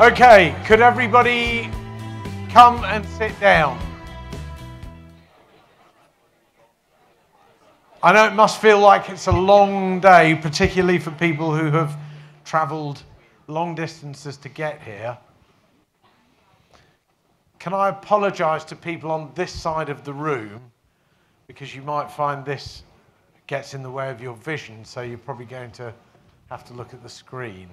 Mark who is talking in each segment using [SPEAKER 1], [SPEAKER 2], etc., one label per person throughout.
[SPEAKER 1] Okay, could everybody come and sit down? I know it must feel like it's a long day, particularly for people who have travelled long distances to get here. Can I apologise to people on this side of the room, because you might find this gets in the way of your vision, so you're probably going to have to look at the screen.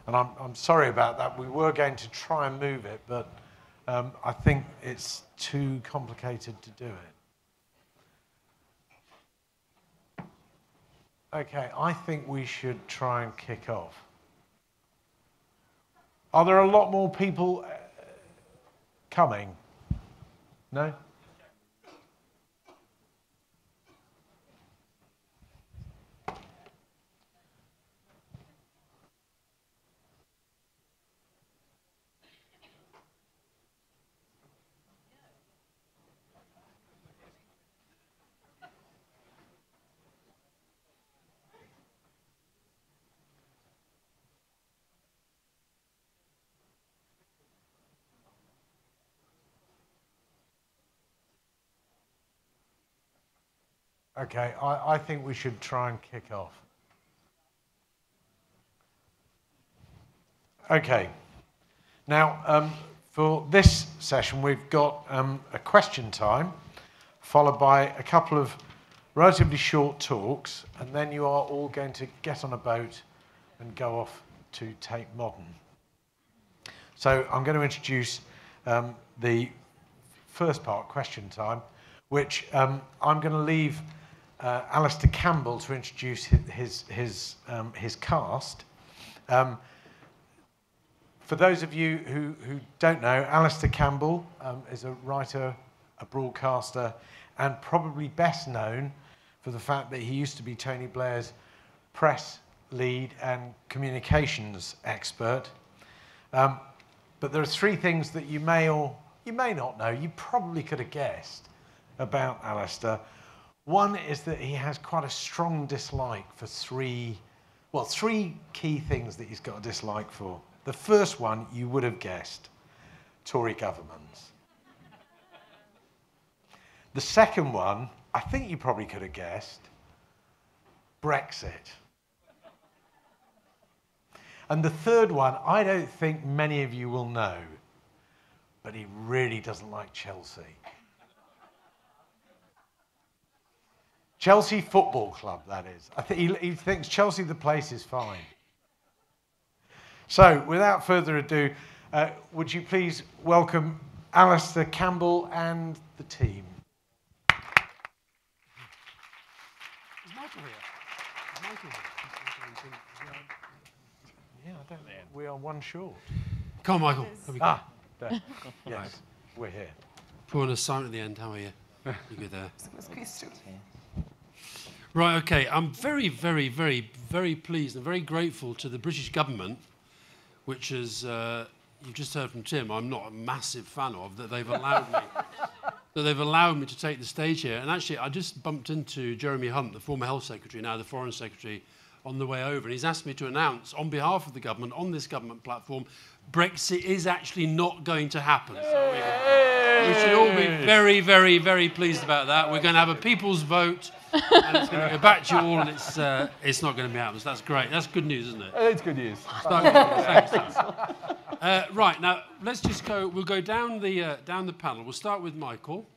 [SPEAKER 1] And I'm sorry about that. We were going to try and move it, but I think it's too complicated to do it. Okay, I think we should try and kick off. Are there a lot more people coming? No? Okay, I think we should try and kick off. Okay, now for this session we've got a question time followed by a couple of relatively short talks, and then you are all going to get on a boat and go off to Tate Modern. So I'm going to introduce the first part, question time, which I'm going to leave Alistair Campbell to introduce his cast. For those of you who don't know, Alistair Campbell is a writer, a broadcaster, and probably best known for the fact that he used to be Tony Blair's press lead and communications expert. But there are three things that you may or you may not know, you probably could have guessed about Alistair. One is that he has quite a strong dislike for three key things that he's got a dislike for. The first one, you would have guessed, Tory governments. The second one, I think you probably could have guessed, Brexit. And the third one, I don't think many of you will know, but he really doesn't like Chelsea. Chelsea Football Club, that is. I think he thinks Chelsea, the place, is fine. So, without further ado, would you please welcome Alistair Campbell and the team.
[SPEAKER 2] Is Michael here? Is Michael here?
[SPEAKER 1] Yeah, I don't know. We are one short.
[SPEAKER 2] Come on, Michael.
[SPEAKER 1] There. Yes, we're here.
[SPEAKER 2] Put on a sign at the end. How are you? You good there? Right, okay. I'm very, very, very, very pleased and very grateful to the British government, which is, you've just heard from Tim, I'm not a massive fan of, that they've allowed me to take the stage here. And actually, I just bumped into Jeremy Hunt, the former Health Secretary, now the Foreign Secretary, on the way over. And he's asked me to announce, on behalf of the government, on this government platform, Brexit is actually not going to happen. So we should all be very, very, very pleased about that. We're going to have a people's vote. And it's going to go back to you all, and it's not going to be happening. So that's great. That's good news, isn't it?
[SPEAKER 3] It's good news.
[SPEAKER 2] Thanks. Right, now, let's just go... We'll go down the panel. We'll start with Michael.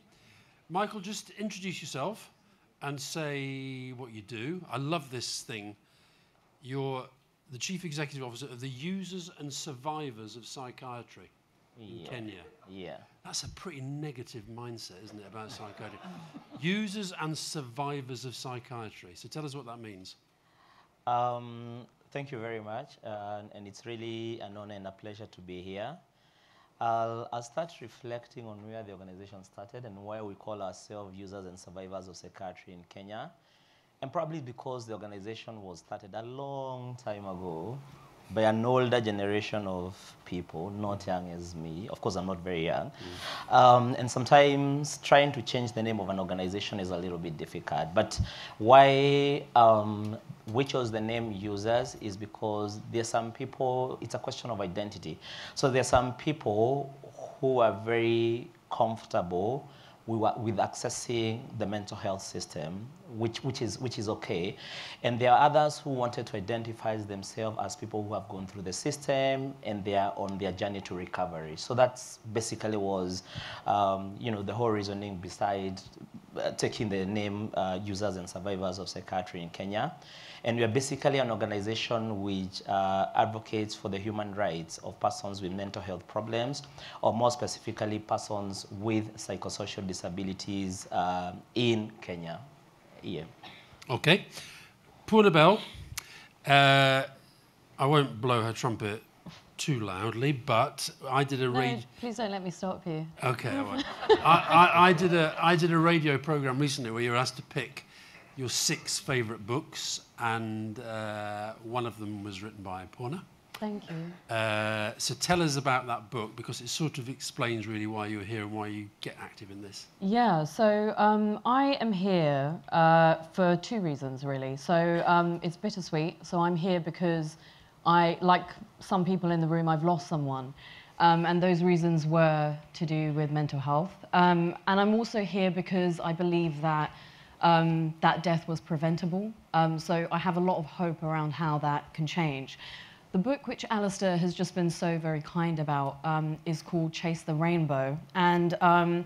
[SPEAKER 2] Michael, just introduce yourself and say what you do. I love this thing. You're the Chief Executive Officer of the Users and Survivors of Psychiatry in Kenya.
[SPEAKER 4] Yeah.
[SPEAKER 2] That's a pretty negative mindset, isn't it, about psychiatry? Users and survivors of psychiatry. So tell us what that means.
[SPEAKER 4] Thank you very much. And it's really an honor and a pleasure to be here. I'll start reflecting on where the organization started and why we call ourselves Users and Survivors of Psychiatry in Kenya. And probably because the organization was started a long time ago by an older generation of people, not young as me. Of course, I'm not very young. And sometimes trying to change the name of an organization is a little bit difficult. But why we chose the name users is because there's some people, it's a question of identity. So there's some people who are very comfortable with accessing the mental health system, which is okay. And there are others who wanted to identify themselves as people who have gone through the system and they are on their journey to recovery. So that's basically was, the whole reasoning beside taking the name Users and Survivors of Psychiatry in Kenya. And we are basically an organization which advocates for the human rights of persons with mental health problems, or more specifically, persons with psychosocial disabilities in Kenya. Yeah.
[SPEAKER 2] Okay. Purna Bell, I won't blow her trumpet too loudly, but I did a
[SPEAKER 3] No, please don't let me stop you.
[SPEAKER 2] Okay, all right. I did a radio program recently where you were asked to pick your 6 favourite books, and one of them was written by Purna.
[SPEAKER 3] Thank you.
[SPEAKER 2] So tell us about that book, because it sort of explains really why you're here and why you get active in this.
[SPEAKER 3] Yeah, so I am here for 2 reasons, really. So it's bittersweet. So I'm here because like some people in the room, I've lost someone. And those reasons were to do with mental health. And I'm also here because I believe that that death was preventable. So I have a lot of hope around how that can change. The book which Alistair has just been so very kind about is called Chase the Rainbow. And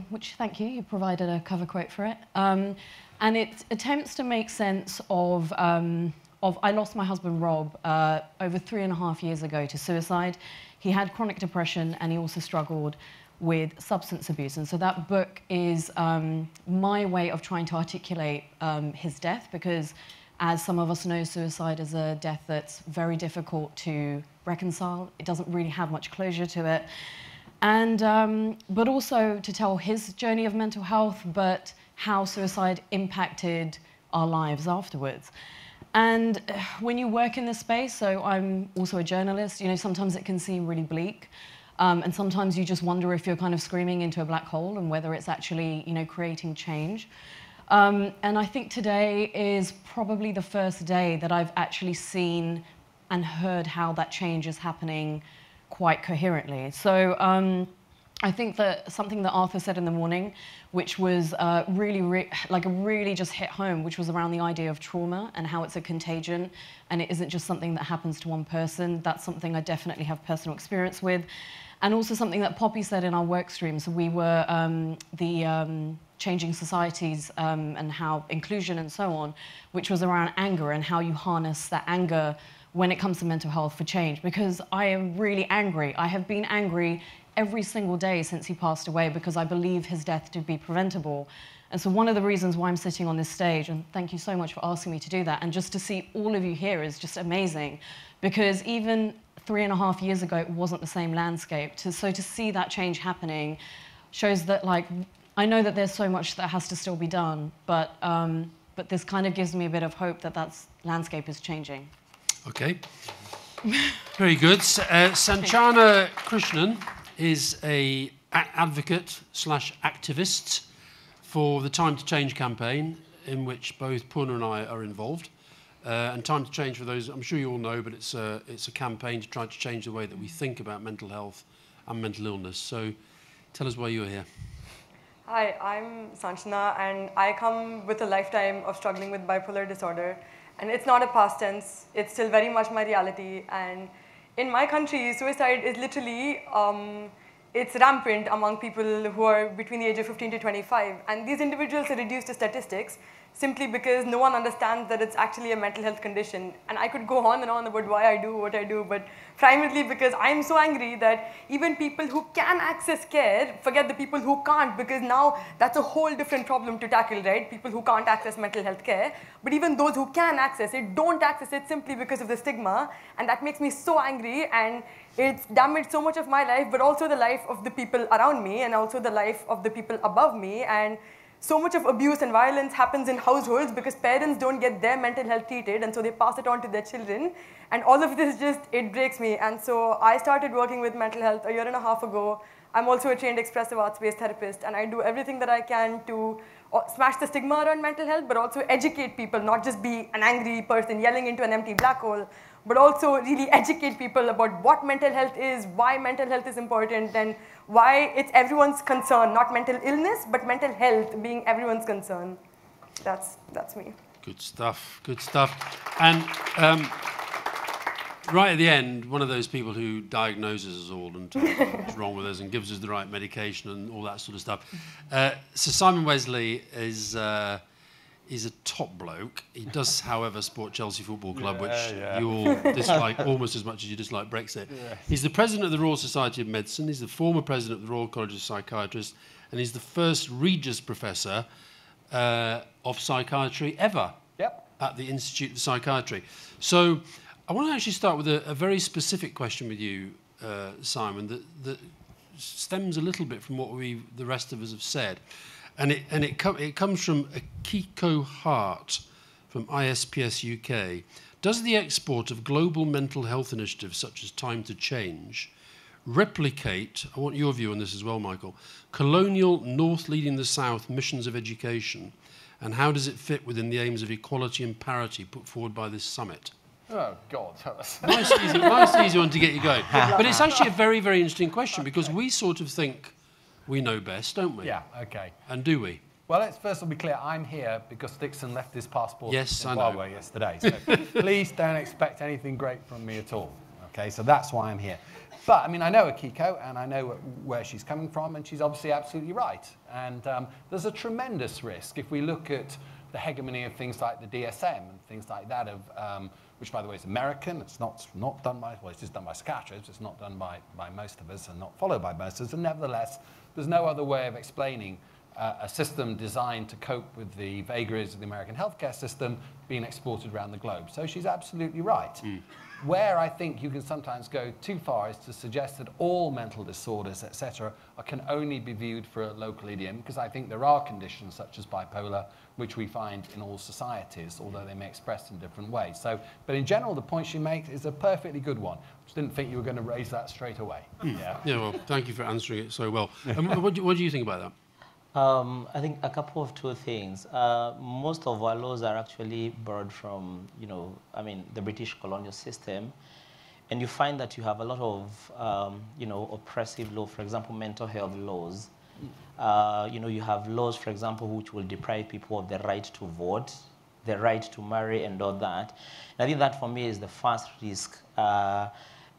[SPEAKER 3] which, thank you, you provided a cover quote for it. And it attempts to make sense of I lost my husband, Rob, over 3.5 years ago to suicide. He had chronic depression and he also struggled with substance abuse. And so that book is my way of trying to articulate his death, because as some of us know, suicide is a death that's very difficult to reconcile. It doesn't really have much closure to it. And, but also to tell his journey of mental health, but how suicide impacted our lives afterwards. And when you work in this space, so I'm also a journalist, sometimes it can seem really bleak. And sometimes you just wonder if you're kind of screaming into a black hole and whether it's actually, creating change. And I think today is probably the first day that I've actually seen and heard how that change is happening quite coherently. So I think that something that Arthur said in the morning, which was really just hit home, which was around the idea of trauma and how it's a contagion, and it isn't just something that happens to one person. That's something I definitely have personal experience with. And also something that Poppy said in our work streams, we were the Changing Societies and how inclusion and so on, which was around anger and how you harness that anger when it comes to mental health for change. Because I am really angry. I have been angry every single day since he passed away because I believe his death to be preventable. And so one of the reasons why I'm sitting on this stage, and thank you so much for asking me to do that, and just to see all of you here is just amazing, because even 3.5 years ago, it wasn't the same landscape. So to see that change happening shows that, I know that there's so much that has to still be done, but this kind of gives me a bit of hope that that landscape is changing.
[SPEAKER 2] Okay. Very good. Sanchana Krishnan is an advocate / activist for the Time to Change campaign, in which both Purna and I are involved. And Time to Change, for those, I'm sure you all know, but it's a campaign to try to change the way that we think about mental health and mental illness. So tell us why you're here.
[SPEAKER 5] Hi, I'm Sanchana, and I come with a lifetime of struggling with bipolar disorder. And it's not a past tense, it's still very much my reality. And in my country, suicide is literally, it's rampant among people who are between the age of 15 to 25. And these individuals are reduced to statistics simply because no one understands that it's actually a mental health condition. And I could go on and on about why I do what I do, but primarily because I'm so angry that even people who can access care forget the people who can't, because now that's a whole different problem to tackle, right? People who can't access mental health care, but even those who can access it don't access it simply because of the stigma, and that makes me so angry, and it's damaged so much of my life, but also the life of the people around me, and also the life of the people above me. And so much of abuse and violence happens in households because parents don't get their mental health treated, and so they pass it on to their children. And all of this it breaks me. And so I started working with mental health 1.5 years ago. I'm also a trained expressive arts-based therapist, and I do everything that I can to smash the stigma around mental health, but also educate people, not just be an angry person yelling into an empty black hole, but also really educate people about what mental health is, why mental health is important, and why it's everyone's concern, not mental illness, but mental health being everyone's concern. That's me.
[SPEAKER 2] Good stuff, good stuff. And right at the end, one of those people who diagnoses us all and tells us what's wrong with us and gives us the right medication and all that sort of stuff. So Simon Wesley is a top bloke. He does, however, support Chelsea Football Club, which you all dislike almost as much as you dislike Brexit. Yeah. He's the president of the Royal Society of Medicine. He's the former president of the Royal College of Psychiatrists, and he's the first Regius Professor of Psychiatry ever at the Institute of Psychiatry. So I want to actually start with a very specific question with you, Simon, that stems a little bit from what the rest of us have said. And it comes from Akiko Hart from ISPS UK. Does the export of global mental health initiatives such as Time to Change replicate, I want your view on this as well, Michael, colonial North leading the South missions of education, and how does it fit within the aims of equality and parity put forward by this summit?
[SPEAKER 6] Oh, God.
[SPEAKER 2] nice easy one to get you going. But it's actually a very, very interesting question because we sort of think we know best, don't we?
[SPEAKER 6] Yeah, okay.
[SPEAKER 2] And do we?
[SPEAKER 6] Well, let's first of all be clear. I'm here because Dixon left his passport in
[SPEAKER 2] I
[SPEAKER 6] Zimbabwe yesterday. So please don't expect anything great from me at all. Okay, so that's why I'm here. But, I mean, I know Akiko, and I know where she's coming from, and she's obviously absolutely right. And there's a tremendous risk if we look at the hegemony of things like the DSM and things like that, which, by the way, is American. It's not done by, well, it's just done by psychiatrists. It's not done by most of us and not followed by most of us. And nevertheless, there's no other way of explaining a system designed to cope with the vagaries of the American healthcare system being exported around the globe. So she's absolutely right. Mm. Where I think you can sometimes go too far is to suggest that all mental disorders, etc., can only be viewed for a local idiom, because I think there are conditions such as bipolar, which we find in all societies, although they may express in different ways. So, but in general, the point she makes is a perfectly good one. Just didn't think you were going to raise that straight away.
[SPEAKER 2] Mm. Yeah, well, thank you for answering it so well. What do you think about that?
[SPEAKER 4] I think a couple of two things. Most of our laws are actually borrowed from, the British colonial system. And you find that you have a lot of, oppressive law, for example, mental health laws. You have laws, for example, which will deprive people of the right to vote, the right to marry and all that. And I think that for me is the first risk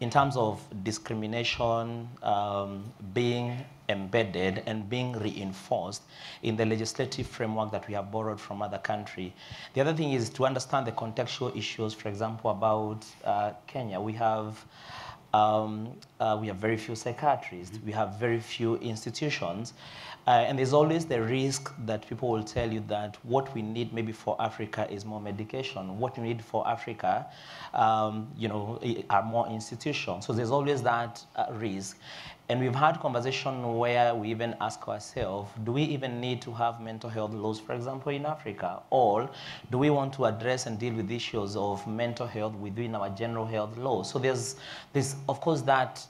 [SPEAKER 4] in terms of discrimination being embedded and being reinforced in the legislative framework that we have borrowed from other countries. The other thing is to understand the contextual issues, for example, about Kenya. We have very few psychiatrists. We have very few institutions. And there's always the risk that people will tell you that what we need maybe for Africa is more medication. What we need for Africa, are more institutions. So there's always that risk. And we've had conversation where we even ask ourselves, do we even need to have mental health laws, for example, in Africa? Or do we want to address and deal with issues of mental health within our general health laws? So there's of course, that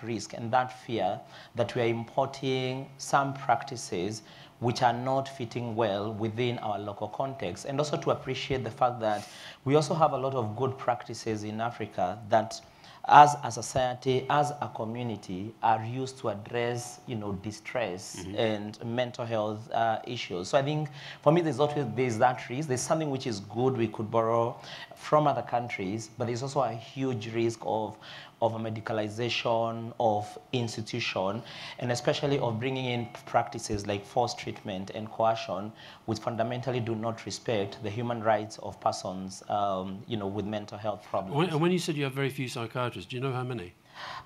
[SPEAKER 4] risk and that fear that we are importing some practices which are not fitting well within our local context. And also to appreciate the fact that we also have a lot of good practices in Africa that as a society, as a community, are used to address, distress and mental health issues. So I think, for me, there's that risk. There's something which is good we could borrow from other countries, but there's also a huge risk of a medicalization of institution, and especially of bringing in practices like forced treatment and coercion, which fundamentally do not respect the human rights of persons, with mental health problems.
[SPEAKER 2] And when you said you have very few psychiatrists, do you know how many?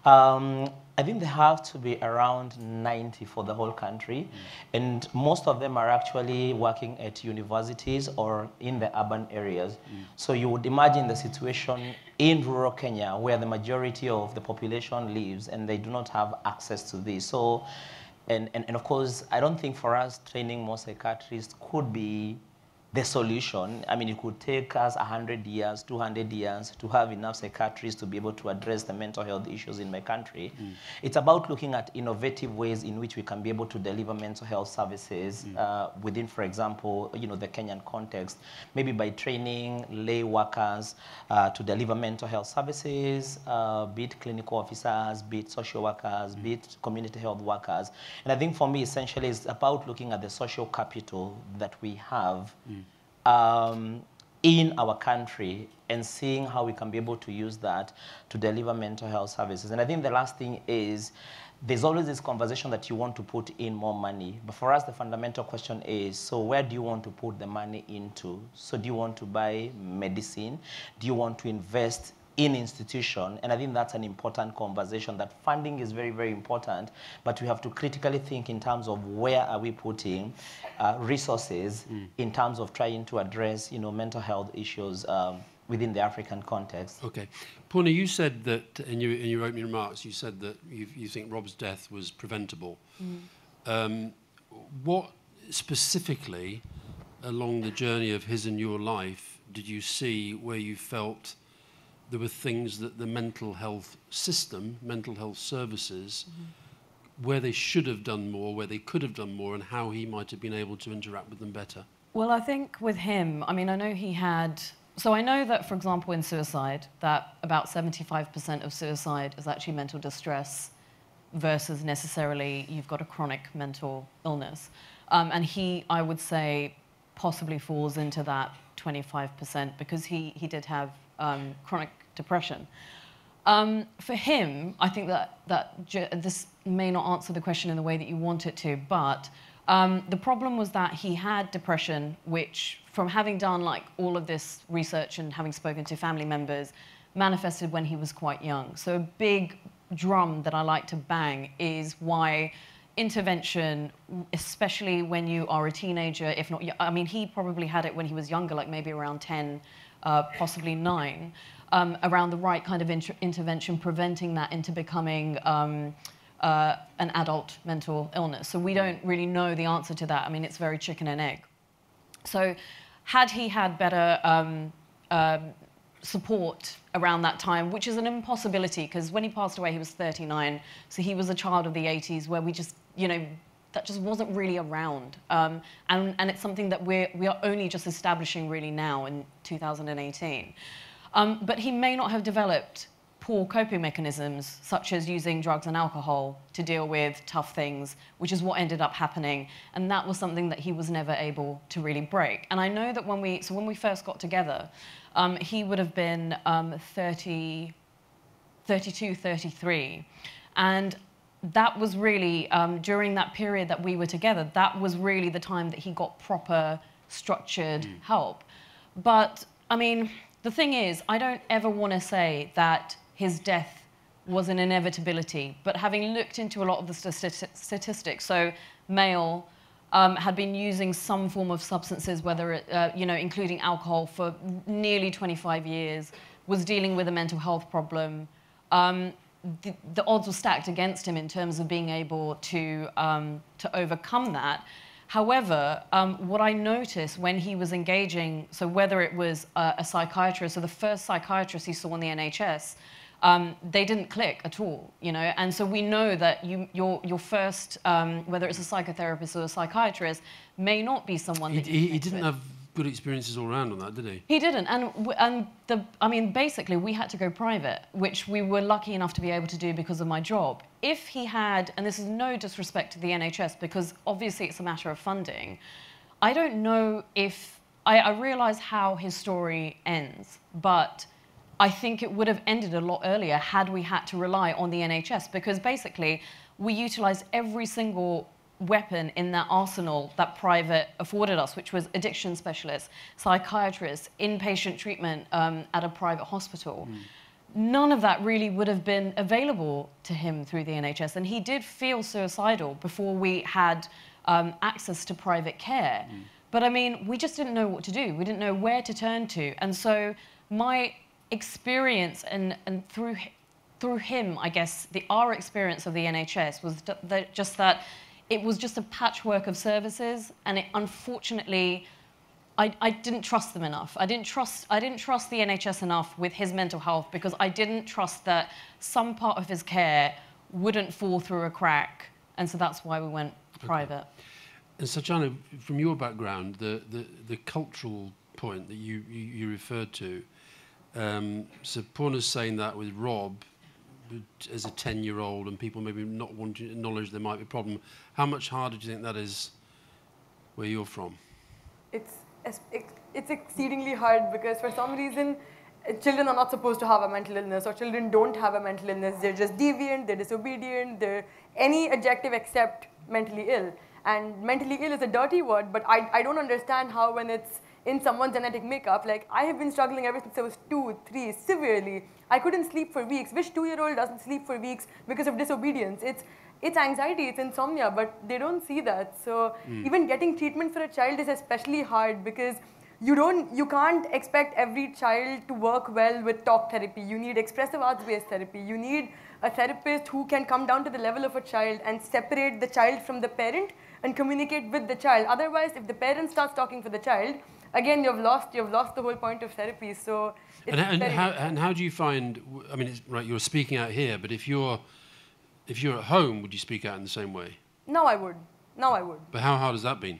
[SPEAKER 4] I think there have to be around 90 for the whole country, and most of them are actually working at universities or in the urban areas. So you would imagine the situation in rural Kenya where the majority of the population lives and they do not have access to this. So, and of course, I don't think for us training more psychiatrists could be the solution. I mean, it could take us 100 years, 200 years to have enough psychiatrists to be able to address the mental health issues in my country. It's about looking at innovative ways in which we can be able to deliver mental health services within, for example, the Kenyan context, maybe by training lay workers to deliver mental health services, be it clinical officers, be it social workers, be it community health workers. And I think for me, essentially, it's about looking at the social capital that we have in our country and seeing how we can be able to use that to deliver mental health services. And I think the last thing is, there's always this conversation that you want to put in more money. But for us, the fundamental question is, so where do you want to put the money into? So do you want to buy medicine? Do you want to invest in institution? And I think that's an important conversation, that funding is very, very important, but we have to critically think in terms of where are we putting resources in terms of trying to address, mental health issues within the African context.
[SPEAKER 2] Okay. Purna, you said that in your opening remarks, you said that you think Rob's death was preventable. What specifically along the journey of his and your life did you see where you felt there were things that the mental health system, mental health services, where they should have done more, where they could have done more, and how he might have been able to interact with them better?
[SPEAKER 3] Well, I think with him, I mean, I know he had... So I know that, for example, in suicide, that about 75% of suicide is actually mental distress versus necessarily you've got a chronic mental illness. And he, I would say, possibly falls into that 25% because he did have chronic depression. For him, I think that this may not answer the question in the way that you want it to, but the problem was that he had depression, which, from having done all of this research and having spoken to family members, manifested when he was quite young. So a big drum that I like to bang is why intervention, especially when you are a teenager, if not, I mean, he probably had it when he was younger, like maybe around 10, possibly 9, around the right kind of intervention, preventing that into becoming an adult mental illness. So we don't really know the answer to that. I mean, it's very chicken and egg. So had he had better support around that time, which is an impossibility, because when he passed away, he was 39, so he was a child of the 80s, where we just, that just wasn't really around. And it's something that we are only just establishing really now in 2018. But he may not have developed poor coping mechanisms, such as using drugs and alcohol to deal with tough things, which is what ended up happening. And that was something that he was never able to really break. And I know that when we first got together, he would have been 32, 33. And that was really, during that period that we were together, that was really the time that he got proper, structured help. But, I mean, the thing is, I don't ever want to say that his death was an inevitability, but having looked into a lot of the statistics, so male had been using some form of substances, whether it, including alcohol, for nearly 25 years, was dealing with a mental health problem. The odds were stacked against him in terms of being able to overcome that. However, what I noticed when he was engaging, so whether it was a psychiatrist or the first psychiatrist he saw in the NHS, they didn't click at all, And so we know that your first, whether it's a psychotherapist or a psychiatrist, may not be someone that
[SPEAKER 2] he didn't have good experiences all around on that, did he?
[SPEAKER 3] He didn't, I mean, basically, we had to go private, which we were lucky enough to be able to do because of my job. If he had, and this is no disrespect to the NHS, because obviously it's a matter of funding, I don't know if, I realise how his story ends, but I think it would have ended a lot earlier had we had to rely on the NHS, because basically we utilised every single weapon in that arsenal that private afforded us, which was addiction specialists, psychiatrists, inpatient treatment at a private hospital. None of that really would have been available to him through the NHS, and he did feel suicidal before we had access to private care. But I mean, we just didn't know what to do. We didn't know where to turn to. And so my experience and through him, I guess, our experience of the NHS was just that it was just a patchwork of services, and it unfortunately I didn't trust them enough. I didn't trust the NHS enough with his mental health because I didn't trust that some part of his care wouldn't fall through a crack, and so that's why we went private.
[SPEAKER 2] And Sanjana, from your background, the cultural point that you referred to, so Purna's saying that with Rob as a 10-year-old and people maybe not wanting to acknowledge there might be a problem. How much harder do you think that is where you're from?
[SPEAKER 5] It's exceedingly hard because for some reason children are not supposed to have a mental illness, or children don't have a mental illness. They're just deviant, they're disobedient, they're any adjective except mentally ill. And mentally ill is a dirty word, but I don't understand how when it's in someone's genetic makeup, like I have been struggling ever since I was 2, 3, severely. I couldn't sleep for weeks. Which 2-year-old doesn't sleep for weeks because of disobedience? It's anxiety, it's insomnia, but they don't see that. So even getting treatment for a child is especially hard because you can't expect every child to work well with talk therapy. You need expressive arts-based therapy. You need a therapist who can come down to the level of a child and separate the child from the parent and communicate with the child. Otherwise, if the parent starts talking for the child, again, you've lost the whole point of therapy. So
[SPEAKER 2] and how do you find, I mean, it's, right, you're speaking out here, but if you're at home, would you speak out in the same way?
[SPEAKER 5] Now I would.
[SPEAKER 2] But how hard has that been?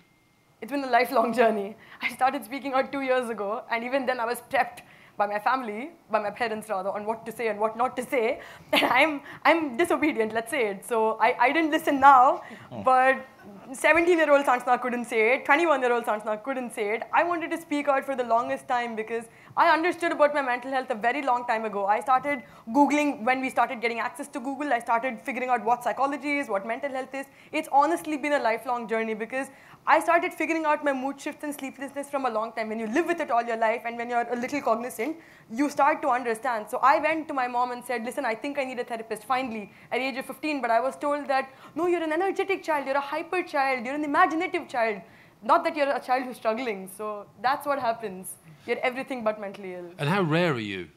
[SPEAKER 5] It's been a lifelong journey. I started speaking out 2 years ago, and even then I was prepped by my family, by my parents rather, on what to say and what not to say. And I'm disobedient, let's say it. So I didn't listen now, but 17-year-old Sanjana couldn't say it, 21-year-old Sanjana couldn't say it. I wanted to speak out for the longest time because I understood about my mental health a very long time ago. I started Googling when we started getting access to Google. I started figuring out what psychology is, what mental health is. It's honestly been a lifelong journey because I started figuring out my mood shifts and sleeplessness from a long time. When you live with it all your life and when you're a little cognizant, you start to understand. So I went to my mom and said, listen, I think I need a therapist finally at the age of 15, but I was told that, no, you're an energetic child, you're a hyper child, you're an imaginative child, not that you're a child who's struggling. So that's what happens. You're everything but mentally ill.
[SPEAKER 2] And how rare are you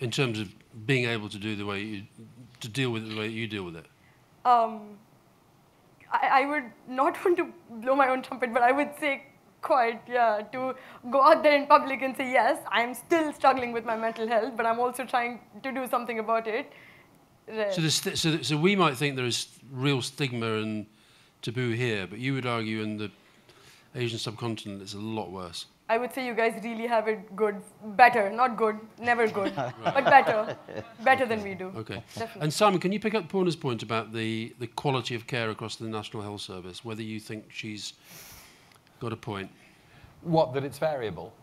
[SPEAKER 2] in terms of being able to do to deal with it the way you deal with it?
[SPEAKER 5] I would not want to blow my own trumpet, but I would say quite, yeah, to go out there in public and say, yes, I'm still struggling with my mental health, but I'm also trying to do something about it.
[SPEAKER 2] So we might think there is real stigma and taboo here, but you would argue in the Asian subcontinent it's a lot worse.
[SPEAKER 5] I would say you guys really have it good, better, not good, never good, but better than we do.
[SPEAKER 2] Okay.
[SPEAKER 5] Definitely.
[SPEAKER 2] And Simon, can you pick up Purna's point about the quality of care across the National Health Service, whether you think she's got a point?
[SPEAKER 6] What, that it's variable?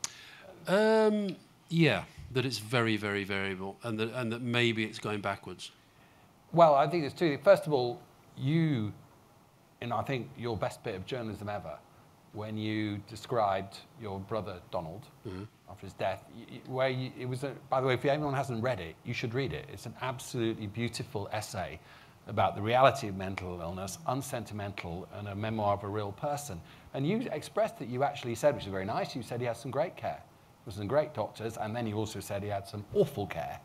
[SPEAKER 2] Yeah, that it's very, very variable and that maybe it's going backwards.
[SPEAKER 6] Well, I think it's two. First of all, I think your best bit of journalism ever, when you described your brother Donald after his death, by the way, if anyone hasn't read it, you should read it. It's an absolutely beautiful essay about the reality of mental illness, unsentimental, and a memoir of a real person. And you expressed that you actually said, which is very nice, you said he had some great care. There were some great doctors, and then you also said he had some awful care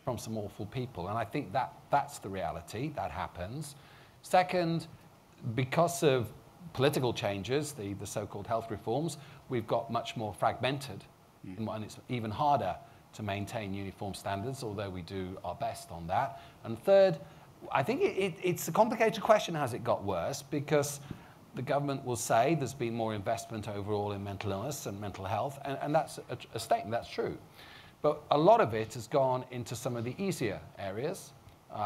[SPEAKER 6] from some awful people. And I think that's the reality, that happens. Second, because of political changes, the so-called health reforms, we've got much more fragmented, and it's even harder to maintain uniform standards, although we do our best on that. And third, I think it's a complicated question, has it got worse? Because the government will say there's been more investment overall in mental illness and mental health, and that's a statement, that's true. But a lot of it has gone into some of the easier areas,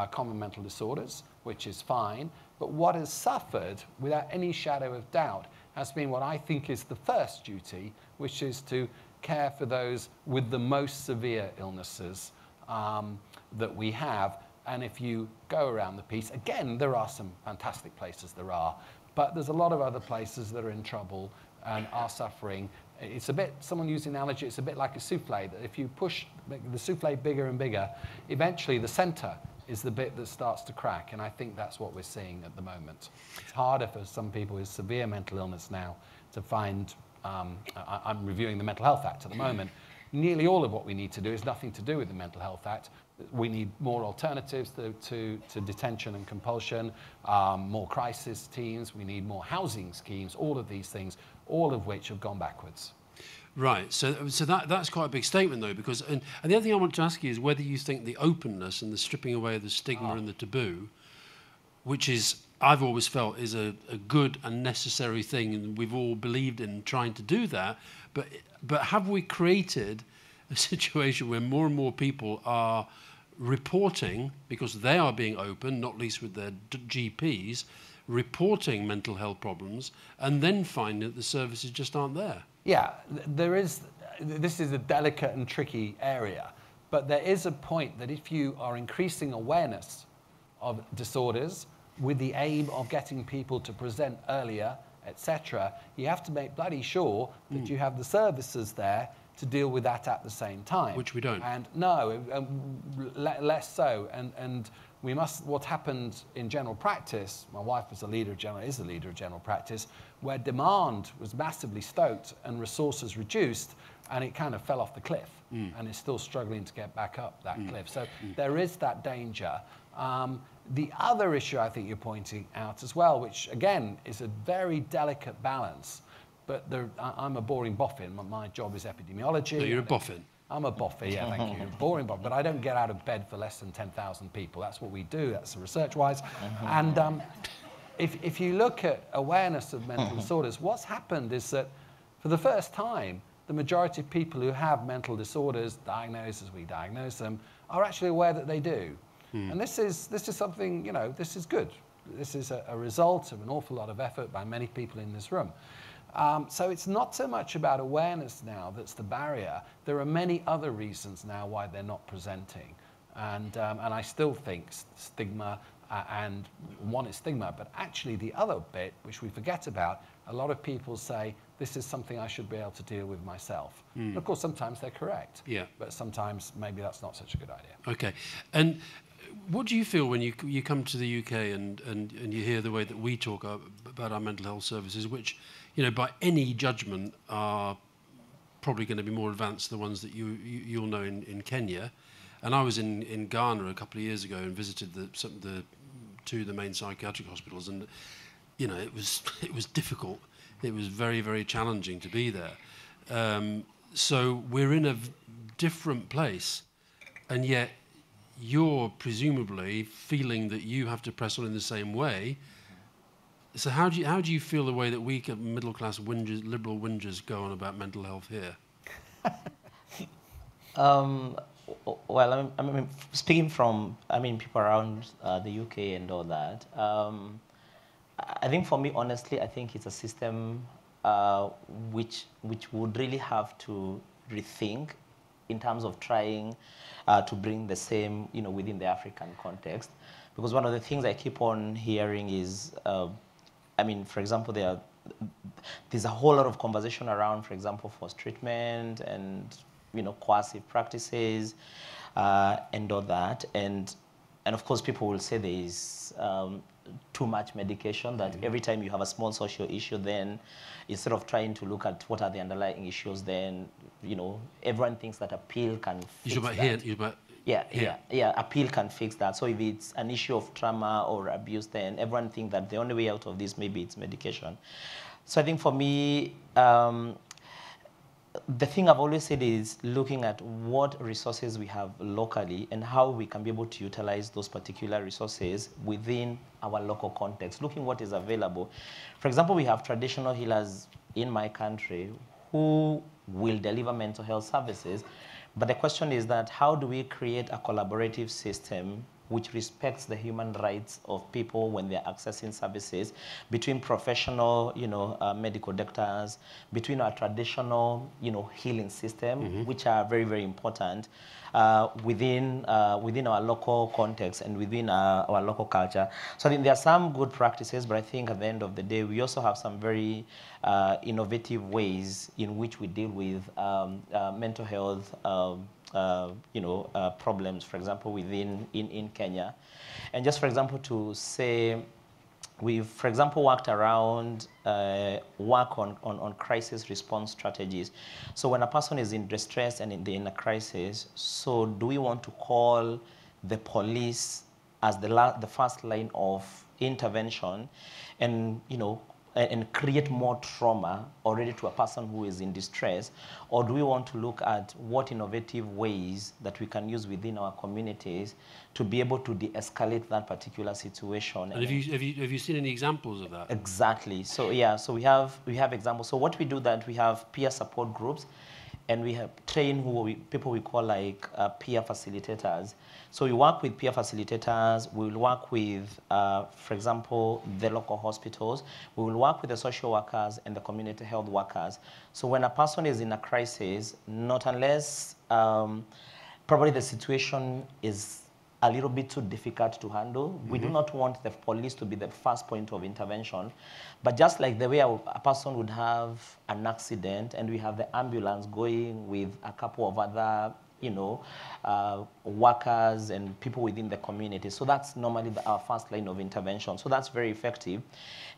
[SPEAKER 6] common mental disorders, which is fine. But what has suffered, without any shadow of doubt, has been what I think is the first duty, which is to care for those with the most severe illnesses that we have. And if you go around the piece, again, there are some fantastic places, but there's a lot of other places that are in trouble and are suffering. It's a bit, someone used the analogy, it's a bit like a souffle, that if you push the souffle bigger and bigger, eventually the center is the bit that starts to crack, and I think that's what we're seeing at the moment. It's harder for some people with severe mental illness now to find, I'm reviewing the Mental Health Act at the moment, nearly all of what we need to do is nothing to do with the Mental Health Act. We need more alternatives to detention and compulsion, more crisis teams, we need more housing schemes, all of these things, all of which have gone backwards.
[SPEAKER 2] Right. So that's quite a big statement, though, because and the other thing I want to ask you is whether you think the openness and the stripping away of the stigma and the taboo, which is I've always felt is a good and necessary thing, and we've all believed in trying to do that. But have we created a situation where more and more people are reporting, because they are being open, not least with their GPs, reporting mental health problems, and then finding that the services just aren't there?
[SPEAKER 6] Yeah, there is. This is a delicate and tricky area, but there is a point that if you are increasing awareness of disorders with the aim of getting people to present earlier, etc., you have to make bloody sure that you have the services there to deal with that at the same time.
[SPEAKER 2] Which we don't.
[SPEAKER 6] And no, less so. And we must, what happened in general practice, my wife was is a leader of general practice, where demand was massively stoked and resources reduced, and it kind of fell off the cliff, and it's still struggling to get back up that cliff. So there is that danger. The other issue I think you're pointing out as well, which again is a very delicate balance, but I'm a boring boffin. My job is epidemiology.
[SPEAKER 2] So you're a boffin?
[SPEAKER 6] I'm a boffin, yeah, thank you. Boring boffin, but I don't get out of bed for less than 10,000 people. That's what we do, that's research-wise. And if you look at awareness of mental disorders, what's happened is that for the first time, the majority of people who have mental disorders, diagnosed as we diagnose them, are actually aware that they do. And this is something, you know, this is good. This is a result of an awful lot of effort by many people in this room. So it's not so much about awareness now that's the barrier. There are many other reasons now why they're not presenting. And I still think stigma, and one is stigma, but actually the other bit, which we forget about, a lot of people say, this is something I should be able to deal with myself. And of course, sometimes they're correct. Yeah. But sometimes maybe that's not such a good idea.
[SPEAKER 2] Okay. And what do you feel when you come to the UK and you hear the way that we talk about our mental health services, which, you know, by any judgment are probably going to be more advanced than the ones that you'll know in Kenya? And I was in Ghana a couple of years ago and visited two of the main psychiatric hospitals, and you know, it was difficult. It was very, very challenging to be there. So we're in a different place, and yet you're presumably feeling that you have to press on in the same way. So how do you feel the way that we middle class whingers, liberal whingers go on about mental health here?
[SPEAKER 4] Well, I mean, speaking from, people around the UK and all that, I think for me, honestly, I think it's a system which would really have to rethink in terms of trying to bring the same, within the African context. Because one of the things I keep on hearing is, for example, there's a whole lot of conversation around, for example, forced treatment and, coercive practices and all that. And of course, people will say there is too much medication, that every time you have a small social issue, then instead of trying to look at what are the underlying issues, then, everyone thinks that a pill can fix that. A pill can fix that. So if it's an issue of trauma or abuse, then everyone thinks that the only way out of this, maybe it's medication. So I think for me, the thing I've always said is looking at what resources we have locally and how we can be able to utilize those particular resources within our local context, looking what is available. For example, we have traditional healers in my country who will deliver mental health services, but the question is that how do we create a collaborative system which respects the human rights of people when they're accessing services, between professional, medical doctors, between our traditional, healing system, which are very, very important within our local context and within our local culture. So I think there are some good practices, but I think at the end of the day, we also have some very innovative ways in which we deal with mental health problems, for example, in Kenya. And just for example, to say, we've, for example, worked around work on crisis response strategies. So when a person is in distress and in a crisis, so do we want to call the police as the first line of intervention? And, and create more trauma already to a person who is in distress? Or do we want to look at what innovative ways that we can use within our communities to be able to de-escalate that particular situation?
[SPEAKER 2] And have you seen any examples of that?
[SPEAKER 4] Exactly. So yeah, so we have examples. So what we do, that we have peer support groups, and we have trained people we call like peer facilitators. So we work with peer facilitators. We will work with, for example, the local hospitals. We will work with the social workers and the community health workers. So when a person is in a crisis, not unless probably the situation is a little bit too difficult to handle. Mm-hmm. We do not want the police to be the first point of intervention. But just like the way a person would have an accident and we have the ambulance going with a couple of other, workers and people within the community. So that's normally our first line of intervention. So that's very effective.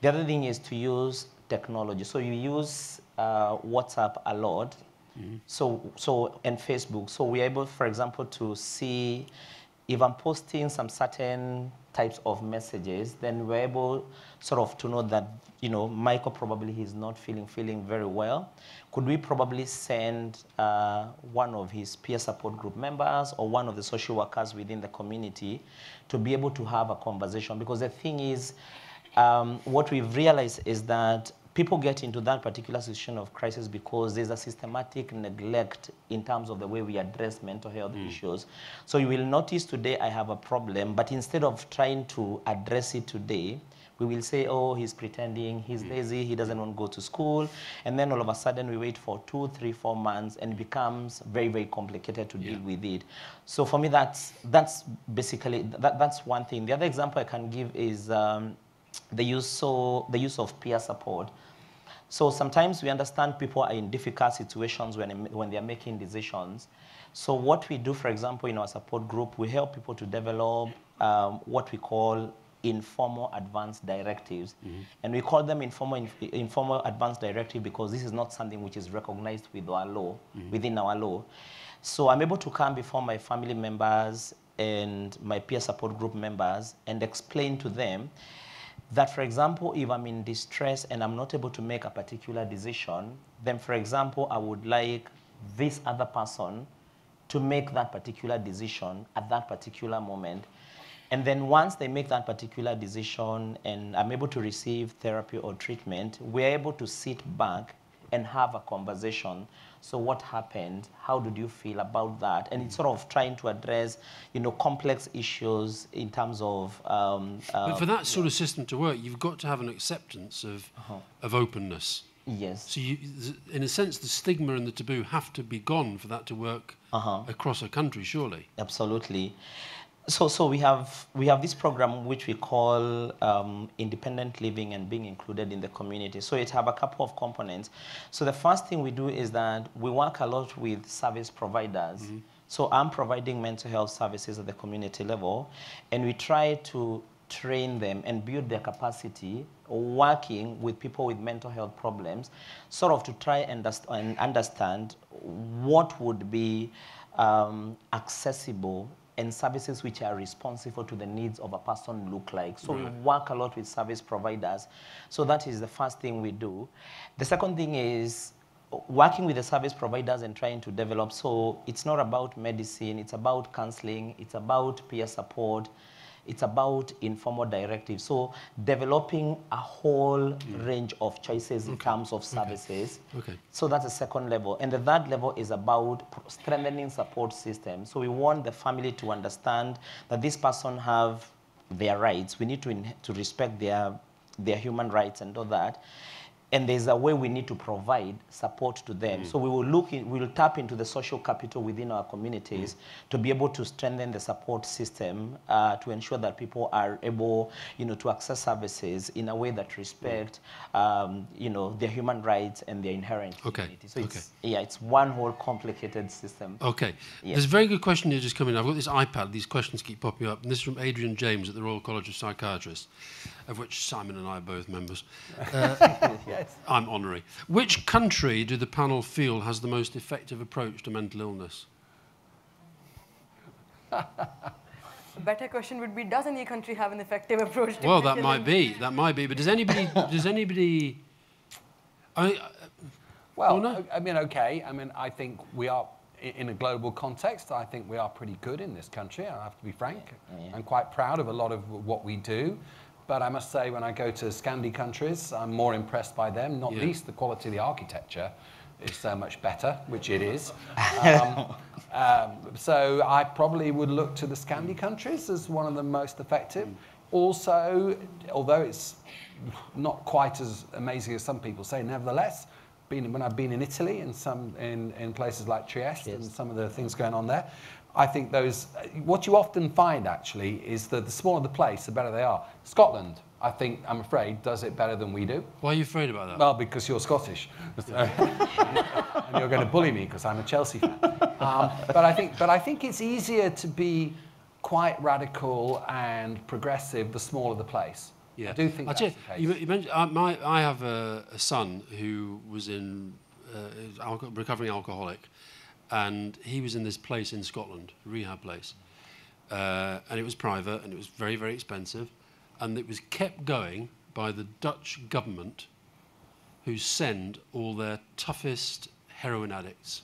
[SPEAKER 4] The other thing is to use technology. So you use WhatsApp a lot. Mm-hmm. And Facebook. So we're able, for example, to see if I'm posting some certain types of messages, then we're able sort of to know that, Michael probably he's not feeling very well. Could we probably send one of his peer support group members or one of the social workers within the community to be able to have a conversation? Because the thing is, what we've realized is that people get into that particular situation of crisis because there's a systematic neglect in terms of the way we address mental health issues. So you will notice today I have a problem, but instead of trying to address it today, we will say, oh, he's pretending, he's lazy, he doesn't want to go to school. And then all of a sudden we wait for 2, 3, 4 months and it becomes very, very complicated to deal with it. So for me, that's basically, that's one thing. The other example I can give is the use of peer support. So sometimes we understand people are in difficult situations when they're making decisions. So what we do, for example, in our support group, we help people to develop what we call informal advanced directives. Mm-hmm. And we call them informal advanced directive because this is not something which is recognized with our law, within our law. So I'm able to come before my family members and my peer support group members and explain to them that, for example, if I'm in distress and I'm not able to make a particular decision, then, for example, I would like this other person to make that particular decision at that particular moment. And then once they make that particular decision and I'm able to receive therapy or treatment, we're able to sit back and have a conversation. So what happened? How did you feel about that? And it's sort of trying to address, complex issues in terms of...
[SPEAKER 2] but for that sort of system to work, you've got to have an acceptance of openness.
[SPEAKER 4] Yes.
[SPEAKER 2] So in a sense, the stigma and the taboo have to be gone for that to work across a country, surely.
[SPEAKER 4] Absolutely. So we have this program which we call independent living and being included in the community. So it have a couple of components. So the first thing we do is that we work a lot with service providers. Mm-hmm. So I'm providing mental health services at the community level, and we try to train them and build their capacity working with people with mental health problems, sort of to try and understand what would be accessible and services which are responsive to the needs of a person look like. So we work a lot with service providers. So that is the first thing we do. The second thing is working with the service providers and trying to develop. So it's not about medicine, it's about counseling, it's about peer support, it's about informal directives. So developing a whole range of choices in terms of services. Okay. So that's the second level. And the third level is about strengthening support systems. So we want the family to understand that this person have their rights. We need to respect their human rights and all that. And there's a way we need to provide support to them. So we will tap into the social capital within our communities to be able to strengthen the support system to ensure that people are able, to access services in a way that respect, their human rights and their inherent humanity. So it's one whole complicated system.
[SPEAKER 2] Okay. Yeah. There's a very good question here just coming in. I've got this iPad. These questions keep popping up. And this is from Adrian James at the Royal College of Psychiatrists, of which Simon and I are both members. Yes. I'm honorary. Which country do the panel feel has the most effective approach to mental illness?
[SPEAKER 5] A better question would be, does any country have an effective approach to
[SPEAKER 2] Well,
[SPEAKER 5] mental
[SPEAKER 2] that might be. But does anybody?
[SPEAKER 6] Well, I mean, okay. I mean, I think we are, in a global context, I think we are pretty good in this country. I have to be frank.
[SPEAKER 4] Yeah.
[SPEAKER 6] I'm quite proud of a lot of what we do. But I must say, when I go to Scandi countries, I'm more impressed by them, not least the quality of the architecture is so much better, which it is. So I probably would look to the Scandi countries as one of the most effective. Also, although it's not quite as amazing as some people say, nevertheless, when I've been in Italy and in places like Trieste and some of the things going on there, I think what you often find actually is that the smaller the place, the better they are. Scotland, I think, I'm afraid, does it better than we do.
[SPEAKER 2] Why are you afraid about that?
[SPEAKER 6] Well, because you're Scottish. And you're going to bully me because I'm a Chelsea fan. But I think it's easier to be quite radical and progressive the smaller the place.
[SPEAKER 2] Yeah.
[SPEAKER 6] I do think that's the case.
[SPEAKER 2] You mentioned, I have a son who was recovering alcoholic, and he was in this place in Scotland, a rehab place, and it was private and it was very, very expensive, and it was kept going by the Dutch government, who send all their toughest heroin addicts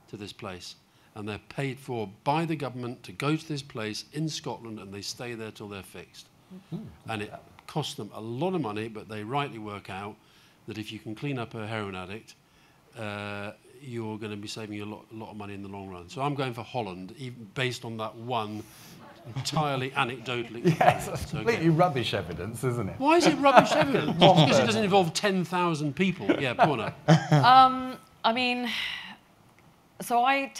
[SPEAKER 2] to this place, and they're paid for by the government to go to this place in Scotland, and they stay there till they're fixed. And it costs them a lot of money, but they rightly work out that if you can clean up a heroin addict, you're going to be saving a lot of money in the long run. So I'm going for Holland, even based on that one entirely anecdotal experience.
[SPEAKER 6] Yes, that's completely rubbish evidence, isn't it?
[SPEAKER 2] Why is it rubbish evidence? Just because it doesn't involve 10,000 people. Yeah, Porno.
[SPEAKER 3] I mean, so I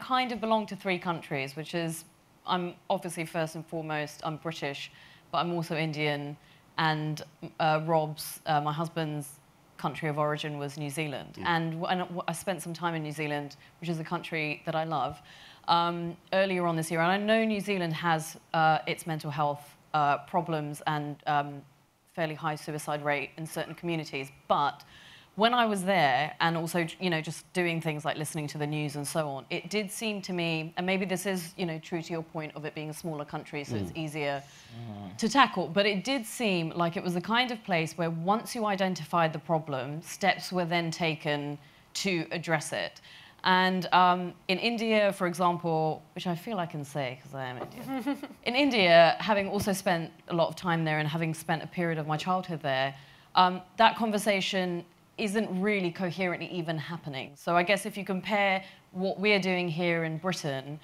[SPEAKER 3] kind of belong to 3 countries, which is, I'm obviously first and foremost, I'm British, but I'm also Indian, and Rob's, my husband's country of origin was New Zealand. And I spent some time in New Zealand, which is a country that I love, earlier on this year. And I know New Zealand has its mental health problems and fairly high suicide rate in certain communities. But when I was there, and also, you know, just doing things like listening to the news and so on, it did seem to me, and maybe this is, you know, true to your point of it being a smaller country, so it's easier to tackle, but it did seem like it was the kind of place where once you identified the problem, steps were then taken to address it. And in India, for example, which I feel I can say because I am Indian, in India, having also spent a lot of time there and having spent a period of my childhood there, that conversation isn't really coherently even happening. So I guess if you compare what we're doing here in Britain,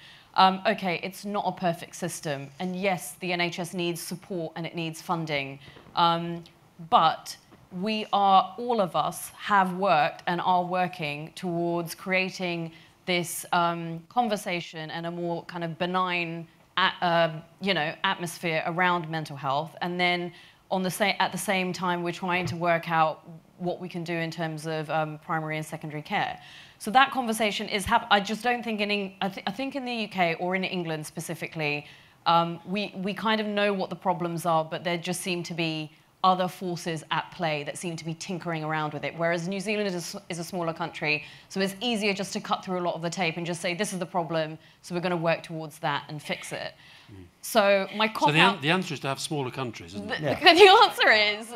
[SPEAKER 3] okay, it's not a perfect system. And yes, the NHS needs support and it needs funding. But we are, all of us have worked and are working towards creating this conversation and a more kind of benign atmosphere around mental health. And then at the same time, we're trying to work out what we can do in terms of primary and secondary care. So that conversation is happening. I just don't think I think in the UK or in England specifically, we kind of know what the problems are, but there just seem to be other forces at play that seem to be tinkering around with it. Whereas New Zealand is a smaller country, so it's easier just to cut through a lot of the tape and just say, this is the problem, so we're going to work towards that and fix it. So my
[SPEAKER 2] the answer is to have smaller countries, isn't it?
[SPEAKER 3] The answer is